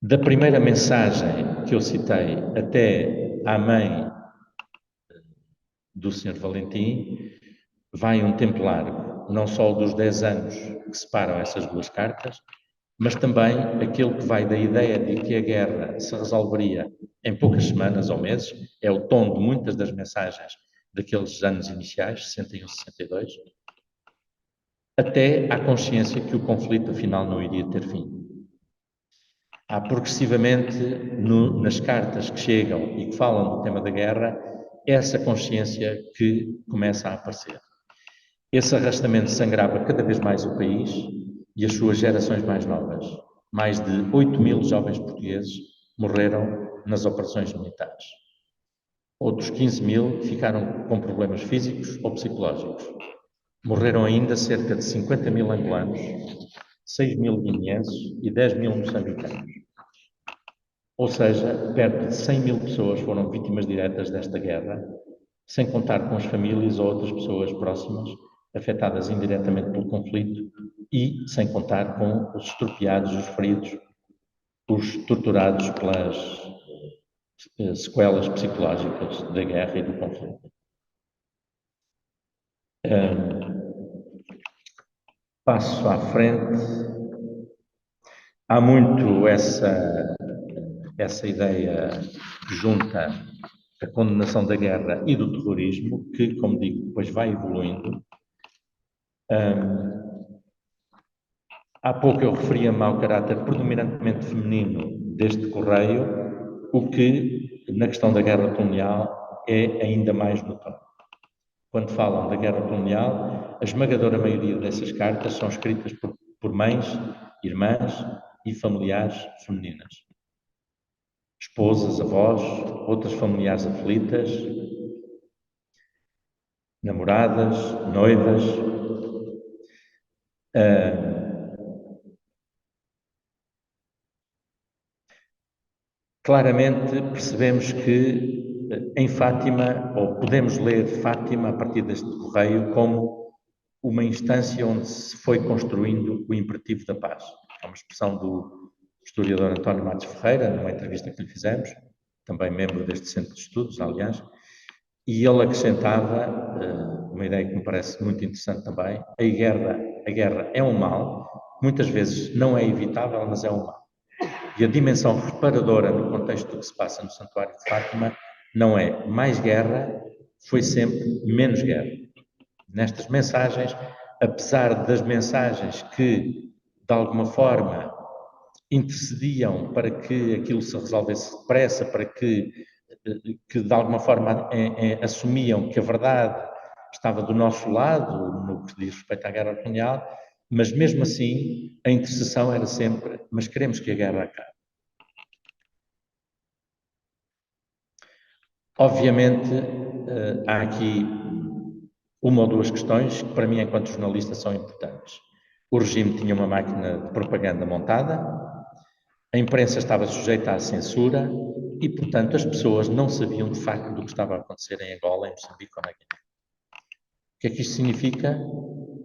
Da primeira mensagem que eu citei até à mãe do Sr. Valentim, vai um tempo largo, não só dos 10 anos que separam essas duas cartas, mas também aquele que vai da ideia de que a guerra se resolveria em poucas semanas ou meses, é o tom de muitas das mensagens daqueles anos iniciais, 61, 62, até à consciência que o conflito afinal não iria ter fim. Há progressivamente, nas cartas que chegam e que falam do tema da guerra, essa consciência que começa a aparecer. Esse arrastamento sangrava cada vez mais o país e as suas gerações mais novas. Mais de 8.000 jovens portugueses morreram nas operações militares. Outros 15.000 ficaram com problemas físicos ou psicológicos. Morreram ainda cerca de 50.000 angolanos, 6.000 guineenses e 10.000 moçambicanos. Ou seja, perto de 100.000 pessoas foram vítimas diretas desta guerra, sem contar com as famílias ou outras pessoas próximas afetadas indiretamente pelo conflito e sem contar com os estropiados, os feridos, os torturados pelas sequelas psicológicas da guerra e do conflito. Passo à frente. Há muito essa ideia que junta a condenação da guerra e do terrorismo, que, como digo, depois vai evoluindo. Há pouco eu referia-me ao caráter predominantemente feminino deste correio, o que, na questão da guerra colonial, é ainda mais notório. Quando falam da guerra colonial, a esmagadora maioria dessas cartas são escritas por mães, irmãs e familiares femininas. Esposas, avós, outras familiares aflitas, namoradas, noivas. Claramente percebemos que em Fátima, ou podemos ler Fátima a partir deste correio, como uma instância onde se foi construindo o imperativo da paz. É uma expressão do historiador António Matos Ferreira, numa entrevista que lhe fizemos, também membro deste centro de estudos, aliás, e ele acrescentava uma ideia que me parece muito interessante também: a guerra é um mal, muitas vezes não é evitável, mas é um mal. E a dimensão reparadora no contexto do que se passa no Santuário de Fátima não é mais guerra, foi sempre menos guerra. Nestas mensagens, apesar das mensagens que, de alguma forma, intercediam para que aquilo se resolvesse depressa, para que de alguma forma assumiam que a verdade estava do nosso lado no que diz respeito à guerra colonial, mas mesmo assim a intercessão era sempre: mas queremos que a guerra acabe. Obviamente, há aqui uma ou duas questões que para mim, enquanto jornalista, são importantes. O regime tinha uma máquina de propaganda montada, a imprensa estava sujeita à censura e, portanto, as pessoas não sabiam de facto do que estava a acontecer em Angola, em Moçambique ou na Guiné. O que é que isto significa?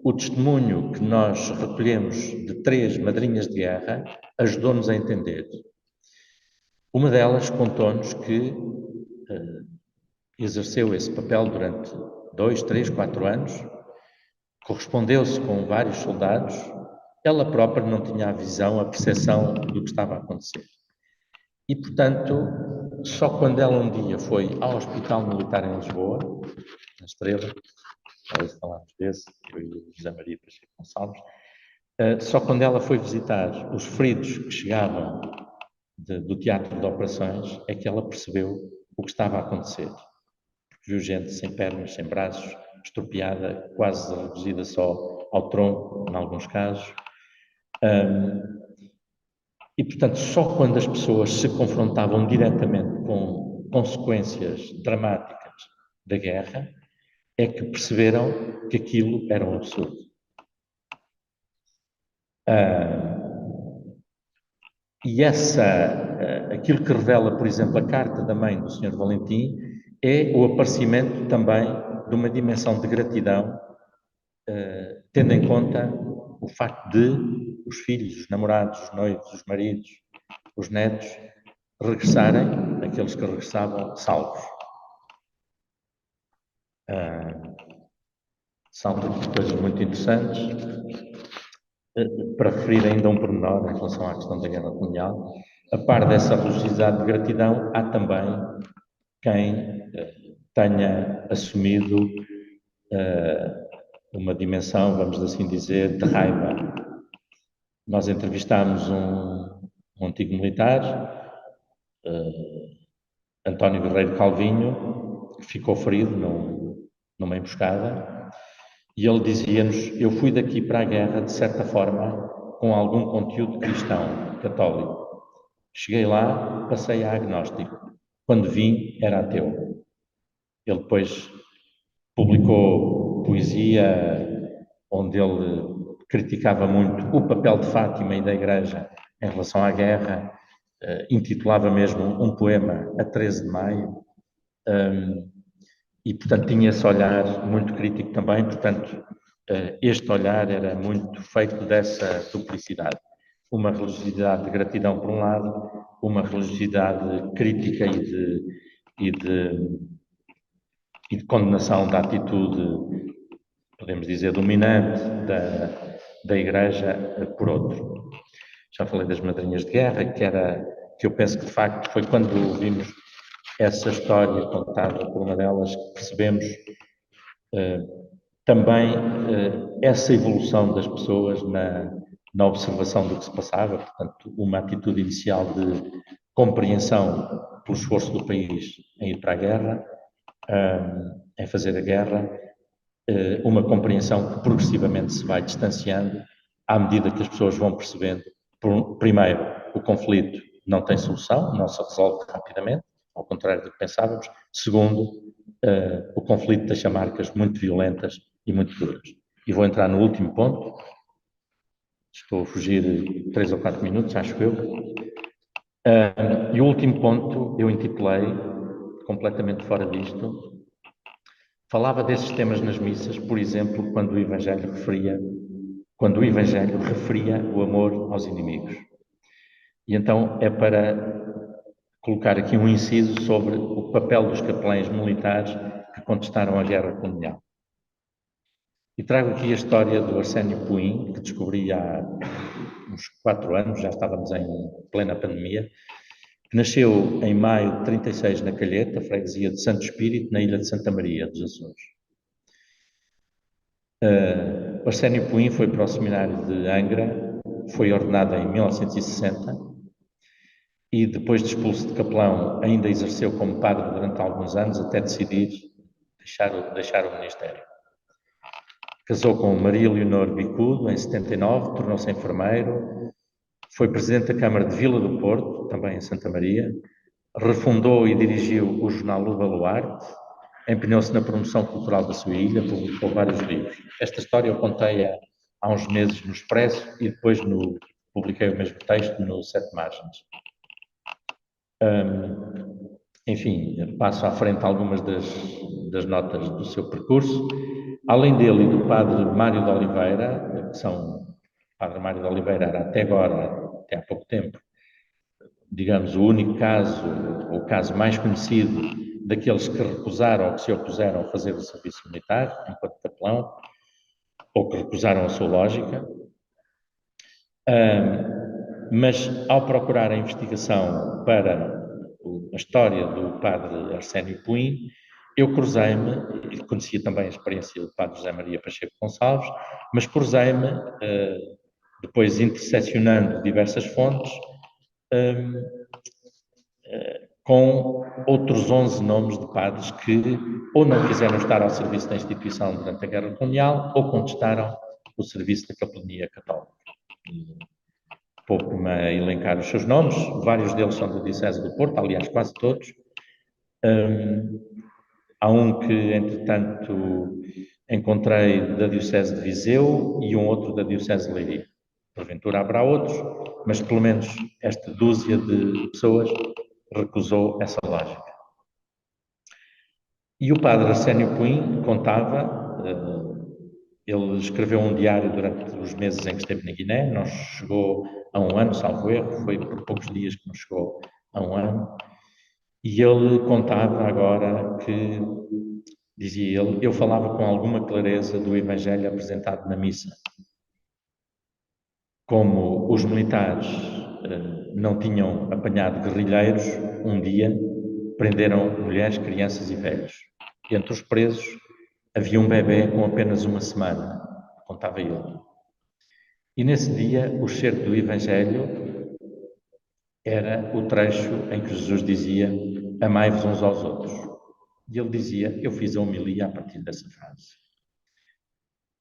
O testemunho que nós recolhemos de 3 madrinhas de guerra ajudou-nos a entender. Uma delas contou-nos que exerceu esse papel durante 2, 3, 4 anos, correspondeu-se com vários soldados, ela própria não tinha a visão, a percepção do que estava a acontecer. E, portanto, só quando ela um dia foi ao Hospital Militar em Lisboa, na Estrela, nós falámos desse, eu e o José Maria Pacheco Gonçalves, só quando ela foi visitar os feridos que chegavam do teatro de operações, é que ela percebeu o que estava a acontecer. Viu gente sem pernas, sem braços, estropiada, quase reduzida só ao tronco, em alguns casos. E, portanto, só quando as pessoas se confrontavam diretamente com consequências dramáticas da guerra é que perceberam que aquilo era um absurdo. E aquilo que revela, por exemplo, a carta da mãe do Sr. Valentim é o aparecimento também de uma dimensão de gratidão, tendo em conta o facto de os filhos, os namorados, os noivos, os maridos, os netos, regressarem, aqueles que regressavam, salvos. São coisas muito interessantes. Para referir ainda um pormenor em relação à questão da guerra colonial, a par dessa religiosidade de gratidão, há também quem tenha assumido uma dimensão, vamos assim dizer, de raiva. Nós entrevistámos um antigo militar, António Guerreiro Calvinho, que ficou ferido numa emboscada, e ele dizia-nos: eu fui daqui para a guerra, de certa forma, com algum conteúdo cristão, católico. Cheguei lá, passei a agnóstico. Quando vim, era ateu. Ele depois publicou poesia onde ele criticava muito o papel de Fátima e da Igreja em relação à guerra, intitulava mesmo um poema a 13 de maio, e, portanto, tinha esse olhar muito crítico também, portanto, este olhar era muito feito dessa duplicidade. Uma religiosidade de gratidão por um lado, uma religiosidade crítica e de condenação da atitude, podemos dizer, dominante da Igreja por outro. Já falei das madrinhas de guerra, que eu penso que de facto foi quando vimos essa história contada por uma delas que percebemos também essa evolução das pessoas na observação do que se passava, portanto, uma atitude inicial de compreensão pelo esforço do país em ir para a guerra, em fazer a guerra, uma compreensão que progressivamente se vai distanciando à medida que as pessoas vão percebendo, primeiro, o conflito não tem solução, não se resolve rapidamente, ao contrário do que pensávamos. Segundo, o conflito deixa marcas muito violentas e muito duras. E vou entrar no último ponto. Estou a fugir 3 ou 4 minutos, acho eu. E o último ponto eu intitulei, completamente fora disto, falava desses temas nas missas, por exemplo, quando o Evangelho referia o amor aos inimigos. E então é para colocar aqui um inciso sobre o papel dos capelães militares que contestaram a guerra colonial. E trago aqui a história do Arsénio Puim, que descobri há uns 4 anos, já estávamos em plena pandemia, que nasceu em maio de 36 na Calheta, freguesia de Santo Espírito, na ilha de Santa Maria dos Açores. O Arsénio Puim foi para o seminário de Angra, foi ordenado em 1960 e depois de expulso de capelão ainda exerceu como padre durante alguns anos até decidir deixar o ministério. Casou com Maria Leonor Bicudo em 79, tornou-se enfermeiro, foi presidente da Câmara de Vila do Porto, também em Santa Maria, refundou e dirigiu o jornal O Baluarte, empenhou-se na promoção cultural da sua ilha, publicou vários livros. Esta história eu contei há uns meses no Expresso e depois publiquei o mesmo texto no Sete Margens. Enfim, passo à frente algumas das notas do seu percurso. Além dele e do padre Mário de Oliveira, o padre Mário de Oliveira era até agora, até há pouco tempo, digamos, o único caso, ou o caso mais conhecido daqueles que recusaram ou que se opuseram a fazer o serviço militar enquanto capelão, ou que recusaram a sua lógica. Mas ao procurar a investigação para a história do padre Arsénio Puim, eu cruzei-me, e conhecia também a experiência do padre José Maria Pacheco Gonçalves, mas cruzei-me, depois interseccionando diversas fontes, com outros 11 nomes de padres que ou não quiseram estar ao serviço da instituição durante a Guerra Colonial ou contestaram o serviço da capelania católica. Pouco-me a elencar os seus nomes, vários deles são da Diocese do Porto, aliás, quase todos. Há um que, entretanto, encontrei da Diocese de Viseu e um outro da Diocese de Leiria. Porventura haverá outros, mas pelo menos esta dúzia de pessoas recusou essa lógica. E o padre Arsénio Puim contava, Ele escreveu um diário durante os meses em que esteve na Guiné, não chegou a um ano, salvo erro, foi por poucos dias que não chegou a um ano. E ele contava agora que, dizia ele, eu falava com alguma clareza do Evangelho apresentado na missa. Como os militares não tinham apanhado guerrilheiros, um dia prenderam mulheres, crianças e velhos. E entre os presos havia um bebê com apenas uma semana, contava ele. E nesse dia, o cerco do Evangelho era o trecho em que Jesus dizia: amai-vos uns aos outros. E ele dizia: eu fiz a homilia a partir dessa frase.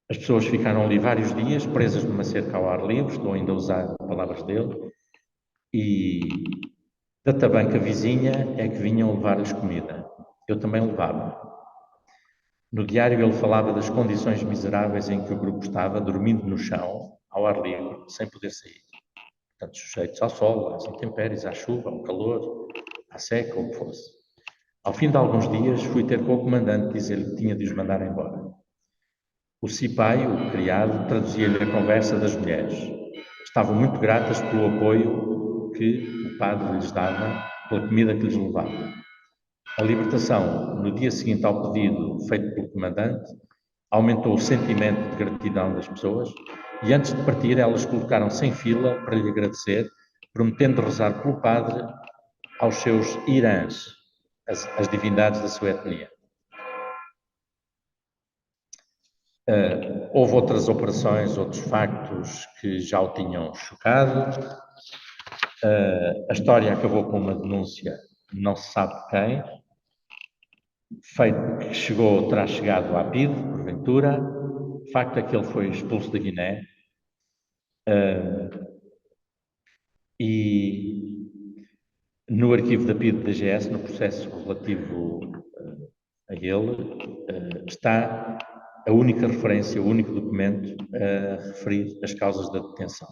As pessoas ficaram ali vários dias, presas numa cerca ao ar livre, estou ainda a usar palavras dele, e da tabanca vizinha é que vinham levar-lhes comida. Eu também levava. No diário ele falava das condições miseráveis em que o grupo estava, dormindo no chão, ao ar livre, sem poder sair. Portanto, sujeitos ao sol, às intempéries, à chuva, ao calor, à seca, ou o que fosse. Ao fim de alguns dias, fui ter com o comandante dizer-lhe que tinha de os mandar embora. O cipai, o criado, traduzia-lhe a conversa das mulheres. Estavam muito gratas pelo apoio que o padre lhes dava, pela comida que lhes levava. A libertação, no dia seguinte ao pedido feito pelo comandante, aumentou o sentimento de gratidão das pessoas e antes de partir elas colocaram-se em fila para lhe agradecer, prometendo rezar pelo padre aos seus irãs, as divindades da sua etnia. Houve outras operações, outros factos que já o tinham chocado. A história acabou com uma denúncia, não se sabe de quem, feito que terá chegado à PIDE, porventura. O facto é que ele foi expulso da Guiné. E no arquivo da PIDE da GS, no processo relativo a ele, está a única referência, o único documento a referir as causas da detenção.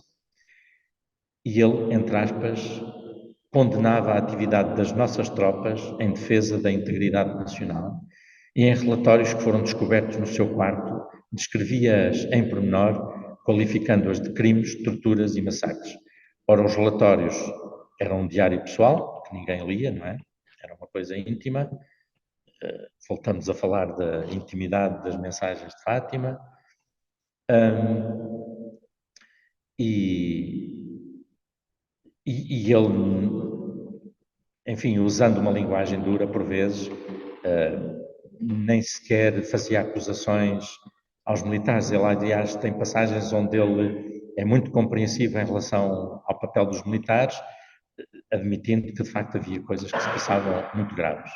E ele, entre aspas, condenava a atividade das nossas tropas em defesa da integridade nacional e em relatórios que foram descobertos no seu quarto, descrevia-as em pormenor, qualificando-as de crimes, torturas e massacres. Ora, os relatórios eram um diário pessoal, que ninguém lia, não é? Era uma coisa íntima. Voltamos a falar da intimidade das mensagens de Fátima. E ele, enfim, usando uma linguagem dura por vezes, nem sequer fazia acusações aos militares. Ele, aliás, tem passagens onde ele é muito compreensivo em relação ao papel dos militares, admitindo que, de facto, havia coisas que se passavam muito graves.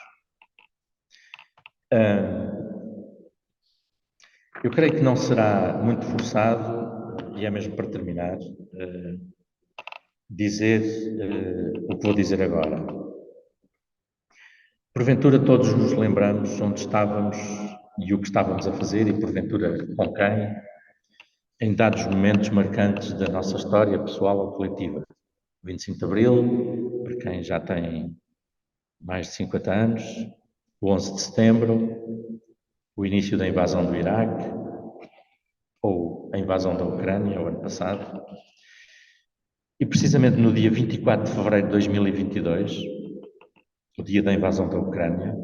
Eu creio que não será muito forçado, e é mesmo para terminar, dizer o que vou dizer agora. Porventura todos nos lembramos onde estávamos e o que estávamos a fazer e porventura com quem, em dados momentos marcantes da nossa história pessoal ou coletiva. 25 de Abril, para quem já tem mais de 50 anos, o 11 de Setembro, o início da invasão do Iraque, ou a invasão da Ucrânia, o ano passado. E precisamente no dia 24 de fevereiro de 2022, o dia da invasão da Ucrânia,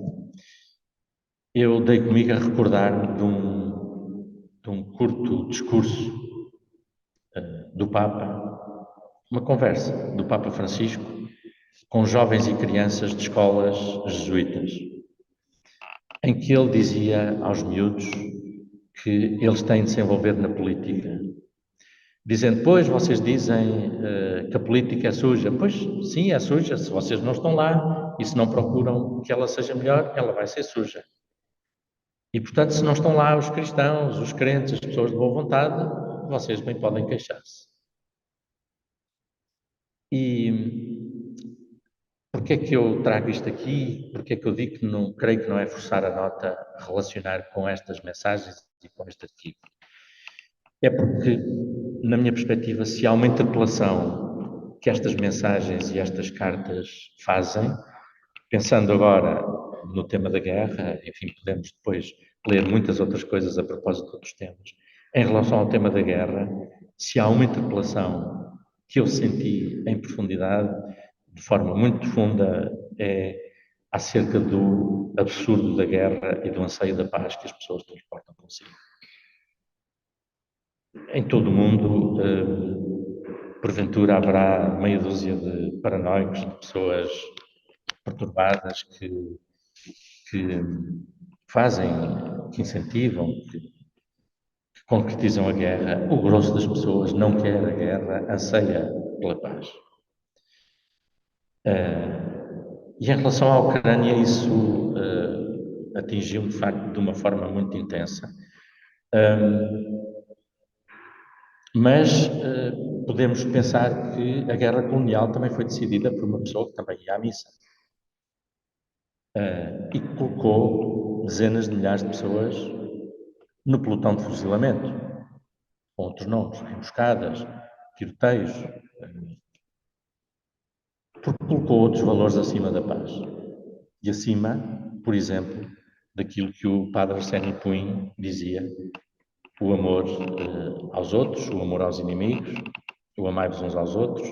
eu dei comigo a recordar-me de um curto discurso do Papa, uma conversa do Papa Francisco com jovens e crianças de escolas jesuítas, em que ele dizia aos miúdos que eles têm de se envolver na política. Dizendo, pois, vocês dizem que a política é suja. Pois, sim, é suja. Se vocês não estão lá e se não procuram que ela seja melhor, ela vai ser suja. E, portanto, se não estão lá os cristãos, os crentes, as pessoas de boa vontade, vocês bem podem queixar-se. E porquê é que eu trago isto aqui? Porquê é que eu digo que não creio que não é forçar a nota a relacionar com estas mensagens e com este artigo? É porque, na minha perspectiva, se há uma interpelação que estas mensagens e estas cartas fazem, pensando agora no tema da guerra, enfim, podemos depois ler muitas outras coisas a propósito de outros temas, Em relação ao tema da guerra, se há uma interpelação que eu senti em profundidade, de forma muito profunda, é acerca do absurdo da guerra e do anseio da paz que as pessoas transportam consigo. Em todo o mundo, porventura haverá meia dúzia de paranoicos, de pessoas perturbadas que fazem, que incentivam, que concretizam a guerra. O grosso das pessoas não quer a guerra, anseia pela paz. E em relação à Ucrânia, isso atingiu-me, de facto, de uma forma muito intensa. Mas podemos pensar que a guerra colonial também foi decidida por uma pessoa que também ia à missa. E que colocou dezenas de milhares de pessoas no pelotão de fuzilamento, com outros nomes, emboscadas, tiroteios, porque colocou outros valores acima da paz. E acima, por exemplo, daquilo que o padre Arsénio Puim dizia, o amor aos outros, o amor aos inimigos, o amai-vos uns aos outros.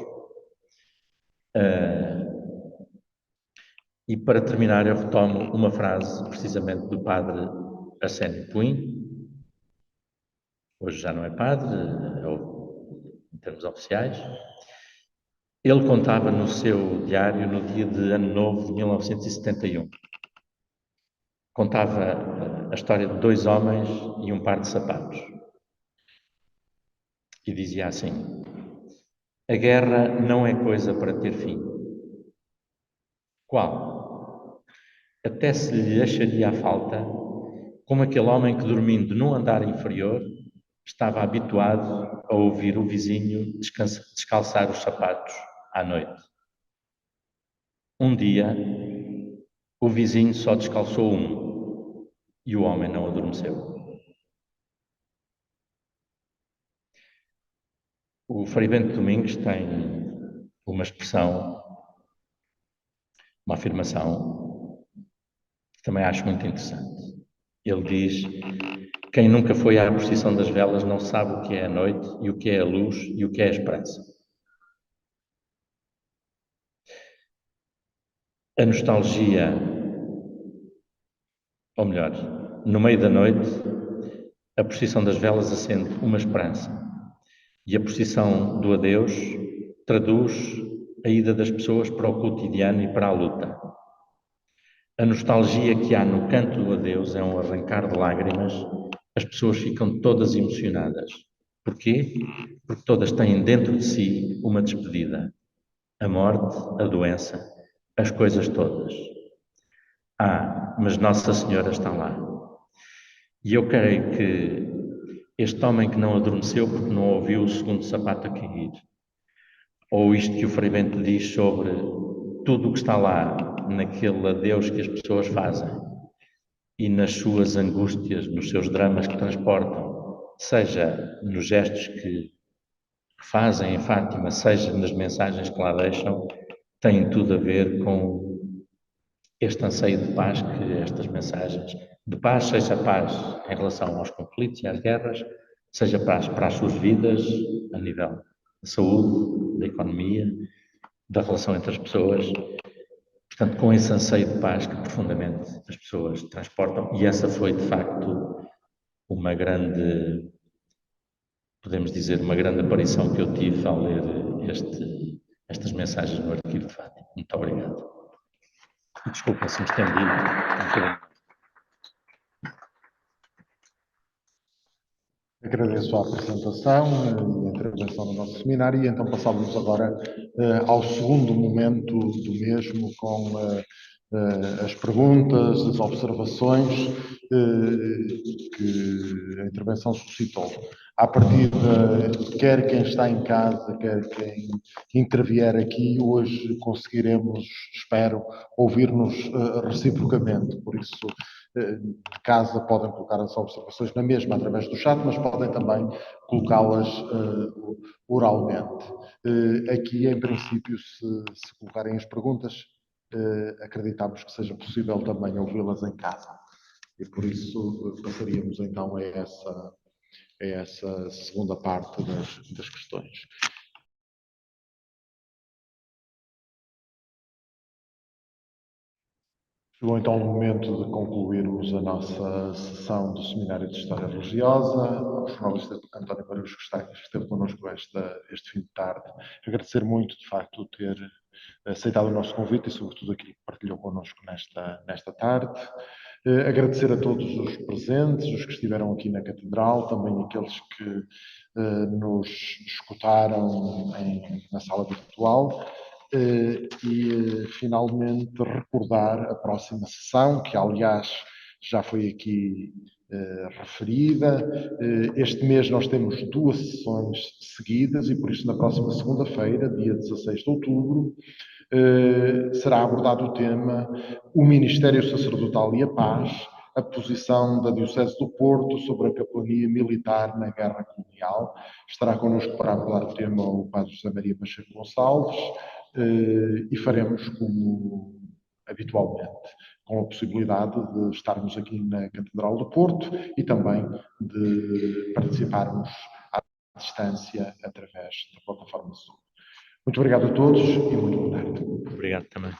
E para terminar, eu retomo uma frase precisamente do padre Arsénio Puim, hoje já não é padre, em termos oficiais. Ele contava no seu diário, no dia de Ano Novo de 1971, contava a história de dois homens e um par de sapatos. E dizia assim: a guerra não é coisa para ter fim. Qual? Até se lhe acharia a falta, como aquele homem que, dormindo num andar inferior, estava habituado a ouvir o vizinho descalçar os sapatos à noite. Um dia, o vizinho só descalçou um e o homem não adormeceu. O Frei Bento Domingos tem uma expressão, uma afirmação, que também acho muito interessante. Ele diz: quem nunca foi à procissão das velas não sabe o que é a noite e o que é a luz e o que é a esperança. A nostalgia, ou melhor, no meio da noite, a procissão das velas acende uma esperança e a procissão do adeus traduz a ida das pessoas para o cotidiano e para a luta. A nostalgia que há no canto do adeus é um arrancar de lágrimas, as pessoas ficam todas emocionadas. Porquê? Porque todas têm dentro de si uma despedida. A morte, a doença, as coisas todas. Mas Nossa Senhora está lá. E eu creio que este homem que não adormeceu porque não ouviu o segundo sapato a cair, ou isto que o Frei Bento diz sobre tudo o que está lá, naquele adeus que as pessoas fazem, e nas suas angústias, nos seus dramas que transportam, seja nos gestos que fazem em Fátima, seja nas mensagens que lá deixam, tem tudo a ver com este anseio de paz que estas mensagens de paz, seja paz em relação aos conflitos e às guerras, seja paz para as suas vidas, a nível da saúde, da economia, da relação entre as pessoas. Portanto, com esse anseio de paz que profundamente as pessoas transportam, e essa foi, de facto, uma grande, podemos dizer, uma grande aparição que eu tive ao ler estas mensagens no Arquivo de Fátima. Muito obrigado. Desculpa se me estendi um bocadinho. Agradeço a apresentação e a intervenção no nosso seminário, e então passávamos agora ao segundo momento do mesmo, com as perguntas, as observações que a intervenção suscitou. À partida, quer quem está em casa, quer quem intervier aqui, hoje conseguiremos, espero, ouvir-nos reciprocamente. Por isso, de casa podem colocar as observações na mesma através do chat, mas podem também colocá-las oralmente. Aqui, em princípio, se colocarem as perguntas, acreditamos que seja possível também ouvi-las em casa. E por isso passaríamos então a essa segunda parte das questões. Chegou então o momento de concluirmos a nossa sessão do Seminário de História Religiosa. Ao jornalista António Paredes que esteve connosco este fim de tarde. Agradecer muito, de facto, ter aceitado o nosso convite e, sobretudo, aquilo que partilhou connosco nesta tarde. Agradecer a todos os presentes, os que estiveram aqui na Catedral, também aqueles que nos escutaram na sala virtual. Finalmente recordar a próxima sessão, que aliás já foi aqui referida. Este mês nós temos 2 sessões seguidas e por isso na próxima segunda-feira, dia 16 de outubro, será abordado o tema o Ministério Sacerdotal e a Paz, a posição da Diocese do Porto sobre a capelania militar na Guerra Colonial. Estará connosco para abordar o tema o Padre José Maria Pacheco Gonçalves e faremos como habitualmente, com a possibilidade de estarmos aqui na Catedral do Porto e também de participarmos à distância através da plataforma Zoom. Muito obrigado a todos e muito boa tarde. Obrigado também.